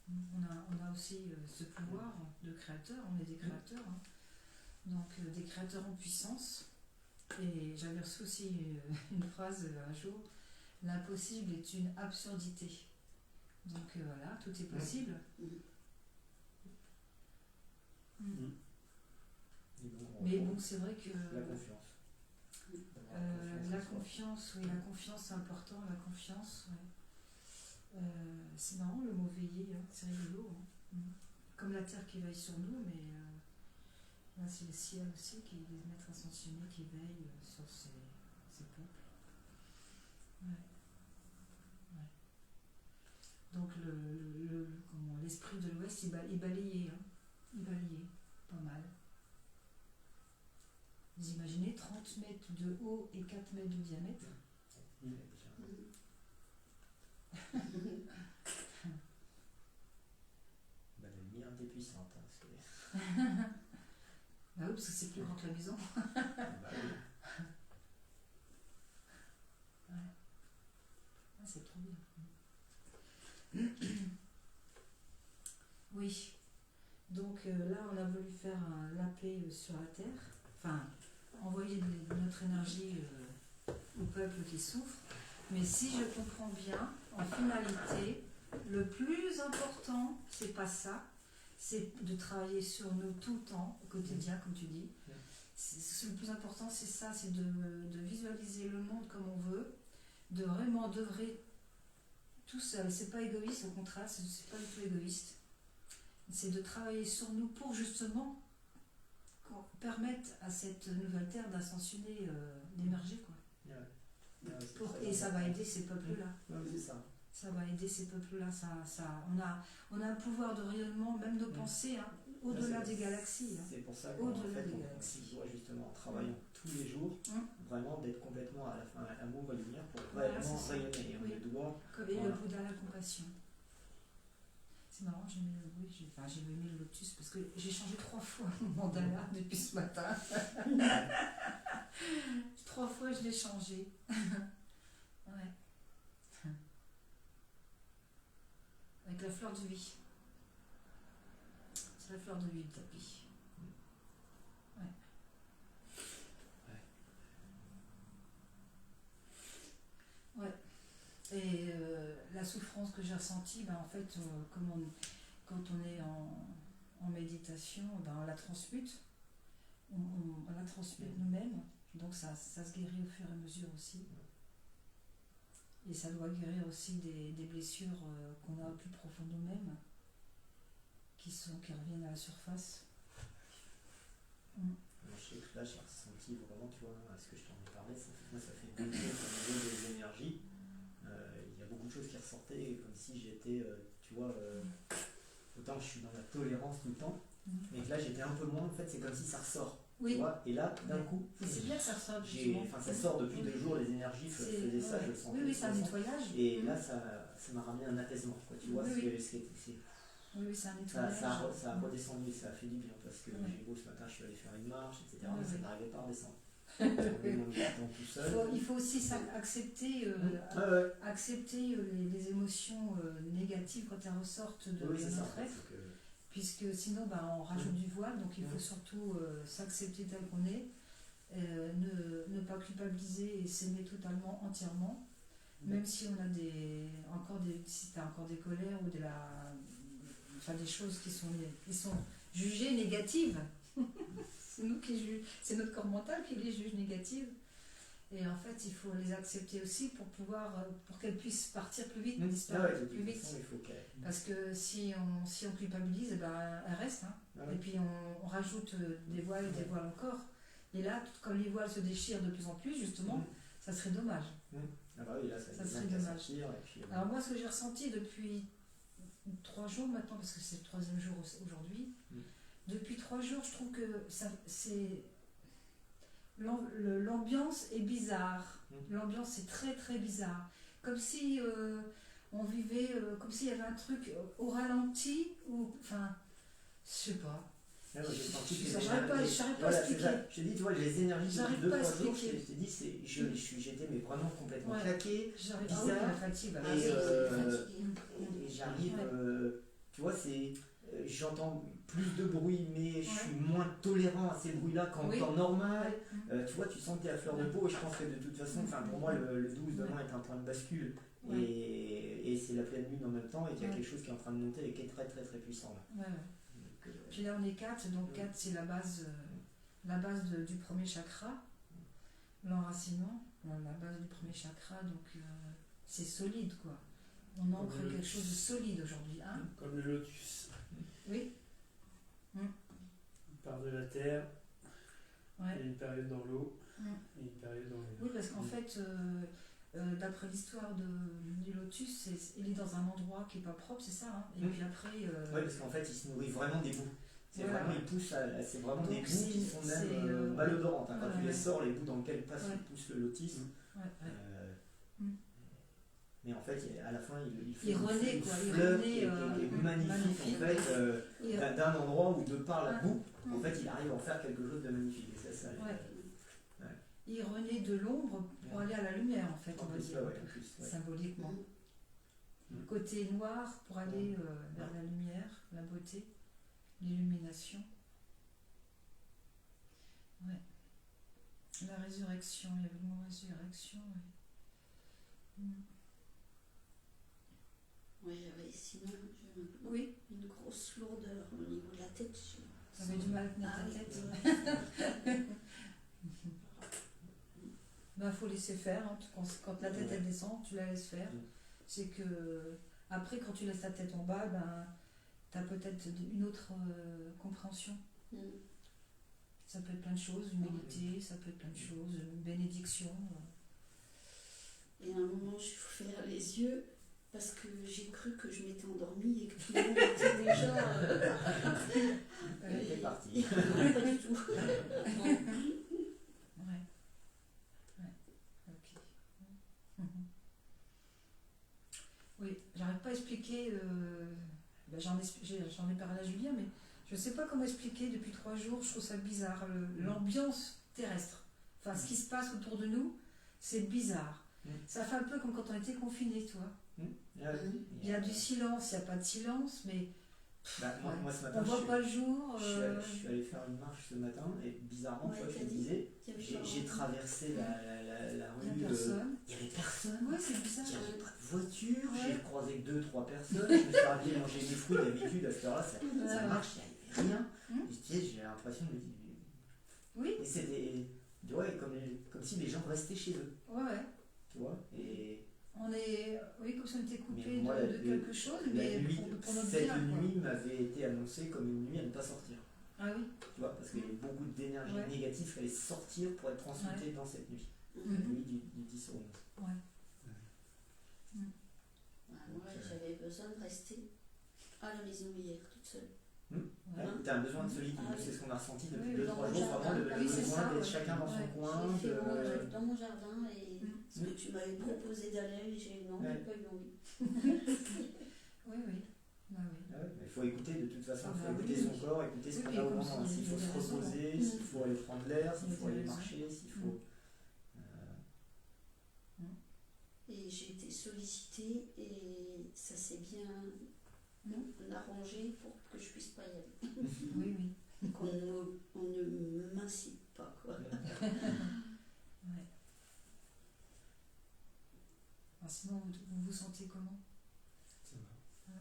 on a aussi ce pouvoir de créateur, on est des créateurs, hein. Donc des créateurs en puissance. Et j'avais reçu aussi une phrase un jour, l'impossible est une absurdité. Donc voilà, tout est possible. Mais bon, c'est vrai que la confiance. la confiance, oui, la confiance c'est important, la confiance, ouais. C'est marrant le mot veiller, hein, c'est rigolo, hein. Comme la terre qui veille sur nous, mais là c'est le ciel aussi qui est les maîtres ascensionnés qui veillent sur ces peuples. Ouais. Ouais. Donc l'esprit de l'Ouest il balayait, hein. Il balayait pas mal. Vous imaginez 30 mètres de haut et 4 mètres de diamètre. La lumière est puissante. Hein, Bah oui, parce que c'est plus grand que la maison. oui. Ouais. Ah, c'est trop bien. Oui. Donc là, on a voulu faire la paix sur la terre. Enfin, envoyer notre énergie au peuple qui souffre. Mais si je comprends bien, en finalité, le plus important, c'est pas ça, c'est de travailler sur nous tout le temps, au quotidien, comme tu dis. Le plus important, c'est ça, c'est de visualiser le monde comme on veut, de vraiment d'œuvrer tout seul. C'est pas égoïste, au contraire, c'est pas du tout égoïste. C'est de travailler sur nous pour justement permettre à cette nouvelle terre d'ascensionner, d'émerger, quoi. Et ça va aider ces peuples-là. C'est ça. Ça va aider ces peuples-là. On a un pouvoir de rayonnement, même de pensée, hein, au-delà des galaxies. Hein. C'est pour ça qu'on doit justement, en travaillant tous les jours, vraiment d'être complètement à la fin à l'amour et lumière pour vraiment rayonner. Et on le doit. Et le Bouddha, la compassion. C'est marrant, j'ai aimé le lotus parce que j'ai changé 3 fois mon mandala depuis ce matin. 3 fois je l'ai changé. Ouais. Avec la fleur de vie. C'est la fleur de vie du tapis. Ouais. Ouais. Et la souffrance que j'ai ressentie, en fait, quand on est en méditation, on la transmute. On la transmute nous-mêmes. Donc ça se guérit au fur et à mesure aussi. Et ça doit guérir aussi des blessures qu'on a au plus profond de nous-mêmes, qui reviennent à la surface. Moi, je sais que là, j'ai ressenti vraiment, tu vois, à ce que je t'en ai parlé, ça fait 2 jours au niveau des énergies. Il y a beaucoup de choses qui ressortaient, comme si j'étais, tu vois, autant je suis dans la tolérance tout le temps, mais que là, j'étais un peu moins, en fait, c'est comme si ça ressort. Oui. Tu vois, et là, d'un coup, c'est bien que ça ressorte. ça sort depuis 2 jours, les énergies faisaient ça, je le sentais. Oui, c'est un nettoyage. Et là, ça m'a ramené un apaisement, quoi, tu vois, Oui, c'est un nettoyage. Ça a redescendu, ça a fait du bien, parce que j'ai beau ce matin, je suis allé faire une marche, etc., mais ça n'arrivait pas à redescendre. Tout seul. Il faut aussi accepter, accepter les émotions négatives quand elles ressortent de notre être. Puisque sinon on rajoute du voile, donc il faut surtout s'accepter tel qu'on est, ne pas culpabiliser et s'aimer totalement, entièrement, même si on a si tu as encore des colères ou des choses qui sont jugées négatives. C'est nous qui jugeons, c'est notre corps mental qui les juge négatives. Et en fait, il faut les accepter aussi pour pouvoir, pour qu'elles puissent partir plus vite, Ah ouais, disparaître de plus toute vite. façon, il faut qu'elle. Parce que si on culpabilise, eh ben, elles restent. Hein. Ah ouais. Et puis on rajoute des voiles et des voiles encore. Et là, comme les voiles se déchirent de plus en plus, justement, ça serait dommage. Ah bah oui, là, ça Ça devient serait qu'à dommage. sortir, et puis, Alors moi, ce que j'ai ressenti depuis 3 jours maintenant, parce que c'est le 3e jour aujourd'hui, depuis 3 jours, je trouve que l'ambiance est bizarre. L'ambiance est très très bizarre. Comme si on vivait, comme s'il y avait un truc au ralenti, ou enfin, je sais pas. là, moi, j'ai senti que J'arrive pas à voilà, c'est expliquer. ça. Je t'ai dit, tu vois, les énergies J'arrive depuis 2-3 pas à jours, expliquer. je t'ai dit, j'étais mais vraiment complètement Ouais. claqué. J'arrive Bizarre. à la fatigue. Ah, Et, c'est fatigué. Et j'arrive, Ouais. tu vois, j'entends plus de bruit, mais je Ouais. suis moins tolérant à ces bruits-là qu'en Oui. temps normal. Ouais. Tu vois, tu sens que tu es à fleur de peau, et je pense que de toute façon, enfin, pour moi, le 12 demain est un point de bascule. Ouais. Et c'est la pleine lune en même temps, et qu'il y a Ouais. quelque chose qui est en train de monter et qui est très très très puissant là. Ouais, ouais. Donc, Puis là, on est 4, donc 4, c'est la base du premier chakra, l'enracinement, la base du premier chakra, donc c'est solide, quoi. On ancre le quelque chose de solide aujourd'hui, hein. Comme le lotus. Oui. Il part de la terre, il y Ouais. a une période dans l'eau Mm. et une période dans l'air. Oui, parce qu'en fait, d'après l'histoire du lotus, il est dans un endroit qui n'est pas propre, c'est ça, hein. Et puis après... ouais, parce qu'en fait, il se nourrit vraiment des boues. C'est Voilà. vraiment, il pousse c'est vraiment Donc des boues c'est- qui sont même c'est, malodorantes. Hein. Quand tu ouais. les sors, les boues dans lesquelles passe, Ouais. pousse le lotus. Ouais, ouais. Euh, Mm. Mais en fait, à la fin, il fait Il renaît, une quoi, il fleur renaît, qui est magnifique, magnifique. en fait, Et, d'un endroit où, de par la Ah. boue, en Mm. fait, il arrive à en faire quelque chose de magnifique. Et ça, Ouais. il renaît de l'ombre pour aller à la lumière, en fait, En on va plus, dire, ouais, en plus, ouais. symboliquement. Mm. Côté noir pour aller vers la lumière, la beauté, l'illumination. Ouais. La résurrection, il y avait le mot résurrection. Ouais. Ouais, j'avais sinon j'ai Oui, une grosse lourdeur au niveau de la tête. j'avais du mal à tenir Ah ta oui, tête. ouais. Ben, faut laisser faire. Hein. Quand la tête Ouais. elle descend, tu la laisses faire. Mm. C'est que après, quand tu laisses ta tête en bas, ben, tu as peut-être une autre compréhension. Mm. Ça peut être plein de choses, humilité, ça peut être plein de choses, une bénédiction. Et à un moment, j'ai ouvert les yeux parce que j'ai cru que je m'étais endormie et que tout le monde était déjà. Elle était partie. Pas du tout. Ouais. Ouais. Ok. Mhm. Oui, j'arrive pas à expliquer. Ben, j'en ai parlé à Julien, mais je sais pas comment expliquer depuis 3 jours. Je trouve ça bizarre. L'ambiance terrestre. Enfin, ce qui se passe autour de nous, c'est bizarre. Ça fait un peu comme quand on était confinés, tu vois. Il y a du silence, il n'y a pas de silence, mais Moi, ce matin, on voit pas le jour. je suis allé faire une marche ce matin et bizarrement, Ouais, tu vois, je t'as te dit. disais, Il y avait pas j'ai vraiment- traversé la Il n'y a rue. personne. Il n'y avait personne. Ouais, c'est bizarre. Il n'y avait pas de voiture. Ouais. J'ai croisé 2-3 personnes. Je me suis rhabillé, manger mes fruits d'habitude à cette heure-là. Ça Ouais. marche, il n'y avait rien. Hum. Et tu sais, j'ai l'impression de me dire. Oui, Et c'était. Ouais, comme si les gens restaient chez eux. ouais. Tu vois. Et On est, oui, comme si on était coupé Mais moi, de quelque chose, mais la nuit, pour notre cette bien. Quoi. nuit m'avait été annoncée comme une nuit à ne pas sortir. Ah oui. Tu vois, parce qu'il y avait beaucoup d'énergie Ouais. négative qui allait sortir pour être transmutée dans cette nuit. Mhm. La nuit du 10 au 11. Ouais. Ouais, moi, j'avais besoin de rester à la maison hier, toute seule. Voilà. Tu as un besoin de solitude, Ah oui. c'est ce qu'on a ressenti depuis Oui, 2-3 dans jours, mon vraiment le jardin. Oui, c'est besoin ça, d'être ouais. chacun dans Ouais. son coin. J'ai fait mon de- live dans mon jardin et ce que Mm. tu m'avais proposé d'aller, j'ai non, Ouais. j'ai pas eu envie. Oui, oui. Bah oui. Ah ouais, mais il faut écouter de toute façon, il faut Ah bah écouter oui. son corps, écouter ce Oui, qu'on puis a au comme moment, si s'il il y faut a se des raisons. reposer, Mm. s'il faut aller prendre l'air, s'il Il y a faut des aller raisons. marcher, s'il faut. Et j'ai été sollicitée et ça s'est bien arrangé pour que je puisse pas y aller. Oui, oui. On ne m'incite pas, quoi. Ouais. Alors, sinon, vous vous sentez comment? Ça va.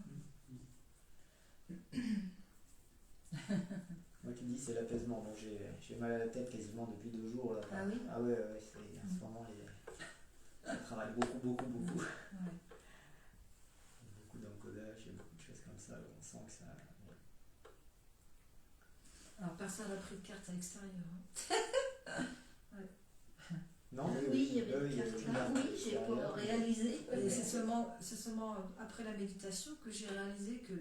Moi qui tu dis, c'est l'apaisement. Bon, j'ai mal à la tête quasiment depuis 2 jours. Là. Ah oui? Ah ouais, c'est, en ce moment, je travaille beaucoup. Ouais. Beaucoup d'encodage, il y a beaucoup de choses comme ça. On sent que ça... Alors, personne n'a pris de carte à l'extérieur. Hein. Non, Oui, il y avait il y a toute une Ah carte oui, j'ai extérieure. pas réalisé. Et c'est seulement après la méditation que j'ai réalisé que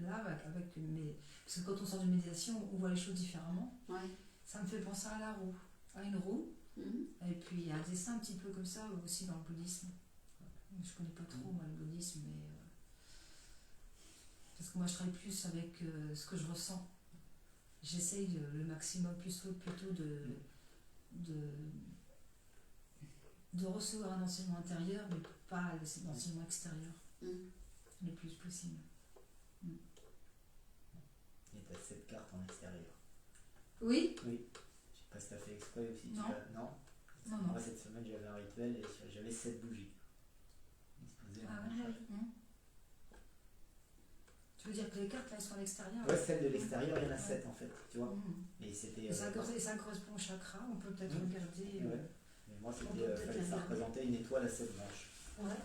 là, avec mes... Parce que quand on sort de méditation, on voit les choses différemment. Ouais. Ça me fait penser à la roue, à une roue. Mhm. Et puis il y a un dessin un petit peu comme ça aussi dans le bouddhisme. Je connais pas trop moi le bouddhisme, mais parce que moi je travaille plus avec ce que je ressens. J'essaye le maximum plutôt de recevoir un enseignement intérieur, mais pas l'enseignement extérieur, Mhm. le plus possible. Et tu as 7 cartes en extérieur. Oui. Je sais pas si tu as fait exprès ou si tu Non. as... Non. Non. Moi, cette semaine, j'avais un rituel et j'avais 7 bougies. Disposées Ah en ouais. Tu veux dire que les cartes là elles sont à l'extérieur? Ouais, celle de l'extérieur, il y en a 7 en fait, tu vois. Mhm. Et c'était. Et ça correspond au chakra, on peut peut-être regarder. Ouais. Mais moi, On peut c'était. peut-être la Ça regarder. représentait une étoile à 7 branches. Ouais.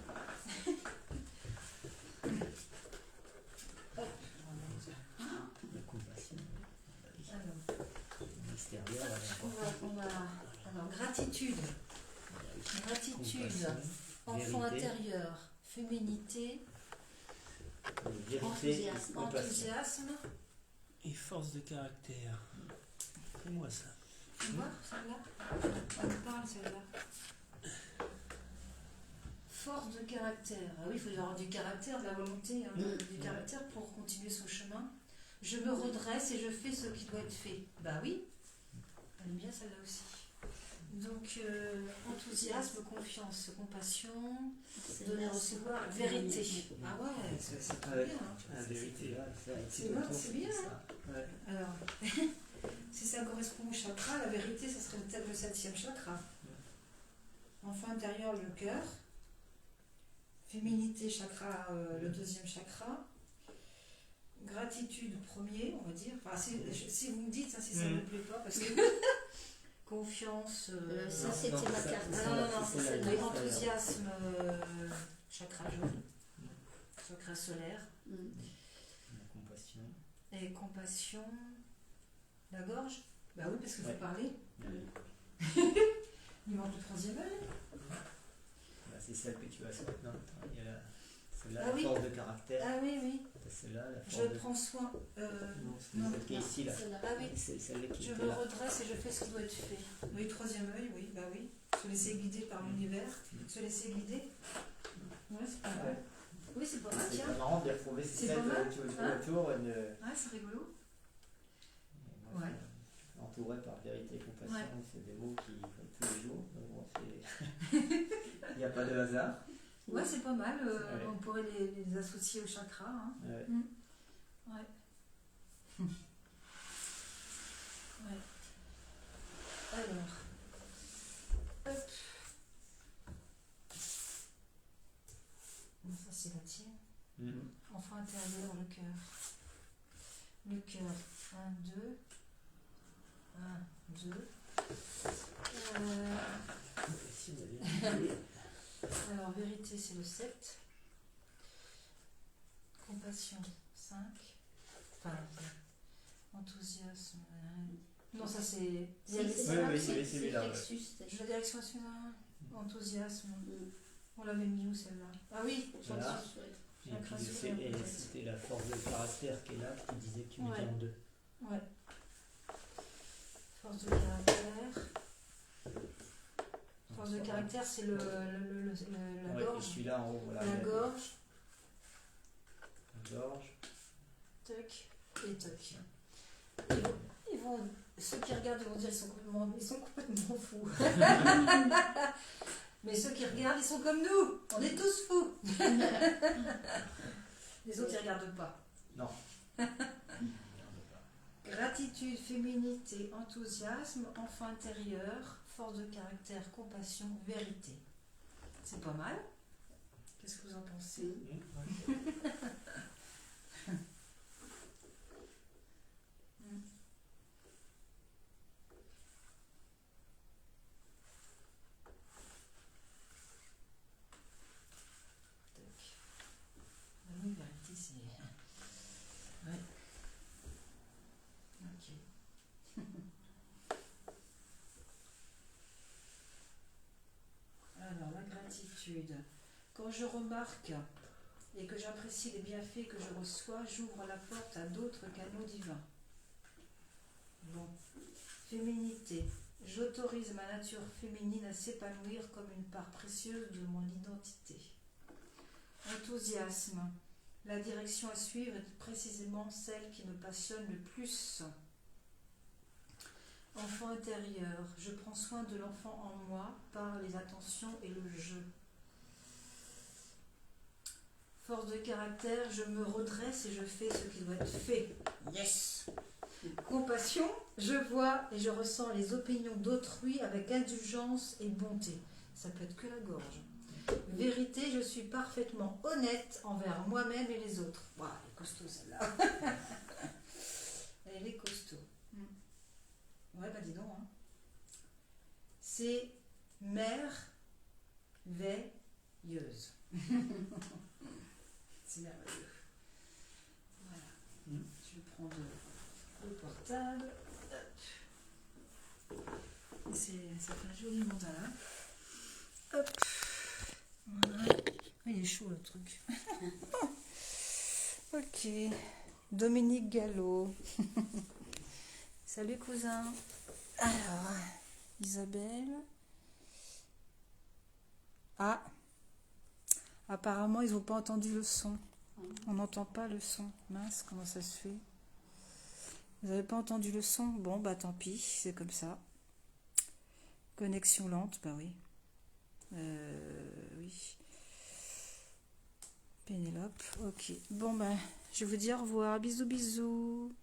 Hop. La compassion. Alors, L'extérieur, alors, gratitude, enfant intérieur, féminité, vérité, compassion. enthousiasme. Et force de caractère. C'est moi ça. Tu vois celle-là? Elle me parle celle-là. Force de caractère. Ah oui, il faut y avoir du caractère, de la volonté, hein, du caractère pour continuer son chemin. Je me redresse et je fais ce qui doit être fait. Bah oui, elle aime bien celle-là aussi. Donc, enthousiasme, confiance, compassion, donner, recevoir, vérité. Ah ouais, c'est pas bien. Hein. La vérité. C'est bien, c'est bien. Hein. Ouais. Alors, si ça correspond au chakra, la vérité, ça serait peut-être le 7e chakra. Enfant intérieur, le cœur. Féminité, chakra, le 2e chakra. Gratitude, premier, on va dire. Enfin, si vous me dites, hein, si ça ne me plaît pas, parce que confiance. Ça, c'était ma carte. Non, c'est celle-là. et enthousiasme, chakra jaune, chakra solaire. Mhm. La compassion. Et compassion, la gorge. Bah oui, parce qu'il faut Ouais. parler. Il manque le 3e œil. Là, c'est celle que tu as. Non, attends, il y a celle-là, Ah la oui. force de caractère. Ah oui, oui. T'as celle-là, la Je force de. prends soin. Non, c'est non. celle qui est ici là. Celle-là. Ah oui. C'est celle qui Je est me là. redresse et je fais ce qui doit être fait. Oui, 3e œil, oui, bah oui. Se laisser guider par l'univers. Se laisser guider. Ouais, c'est pas mal. Oui, c'est pas mal, C'est tiens. pas marrant de les retrouver ces C'est pas 7 mal, tu vois, hein. autour. Ouais, c'est rigolo. Ouais. Entouré par vérité et compassion, Ouais. c'est des mots qui tous les jours. Donc bon, il n'y a pas de hasard. Ouais, c'est pas mal. Ouais. On pourrait les associer au chakra. Hein. Ouais. Ouais. Ouais. Alors. Hop. Bon, ça, c'est la tienne. Mhm. Enfant intérieur, le cœur. Le cœur. 1, 2. 1, 2. Alors, vérité, c'est le 7. Compassion, 5. Enfin, enthousiasme. Non, ça c'est. C'est ça, oui, c'est celui-là, ouais. Plexus, Je la direction suivante. Enthousiasme. Mhm. On l'avait mis où celle-là? Ah oui, Voilà. Plexus, ouais. Et puis, c'était la force de caractère qui est là, qui disait que tu mettais Ouais. en 2. Ouais. Force de caractère. Force de caractère, c'est la Ouais, et gorge. celui-là en haut, voilà. La il y a- gorge, La gorge. toc et toc. Ils vont, ceux qui regardent vont dire ils sont complètement fous. Mais ceux qui regardent, ils sont comme nous. On est tous fous. Les autres, ils regardent pas. Non. Gratitude, féminité, enthousiasme, enfant intérieur, force de caractère, compassion, vérité. C'est pas mal. Qu'est-ce que vous en pensez? gratitude. Quand je remarque et que j'apprécie les bienfaits que je reçois, j'ouvre la porte à d'autres canaux divins. Bon. Féminité. J'autorise ma nature féminine à s'épanouir comme une part précieuse de mon identité. Enthousiasme. La direction à suivre est précisément celle qui me passionne le plus. Enfant intérieur. Je prends soin de l'enfant en moi par les attentions et le jeu. Force de caractère. Je me redresse et je fais ce qui doit être fait. Yes! Compassion. Je vois et je ressens les opinions d'autrui avec indulgence et bonté. Ça peut être que la gorge. Vérité, je suis parfaitement honnête envers moi-même et les autres. Waouh, elle est costaud celle-là. Elle est costaud. Ouais, bah dis donc. Hein. C'est merveilleuse. C'est merveilleux. Voilà. Je vais prendre le portable. Ça fait un joli mandala. Hop. Voilà. Il est chaud le truc. Ok. Dominique Gallo. Salut cousin. Alors, Isabelle. Ah. Apparemment, ils n'ont pas entendu le son. On n'entend pas le son. Mince, comment ça se fait? Vous n'avez pas entendu le son? Bon, bah tant pis, c'est comme ça. Connexion lente, bah oui. Oui. Pénélope, ok. Bon, bah, je vais vous dire au revoir. Bisous, bisous.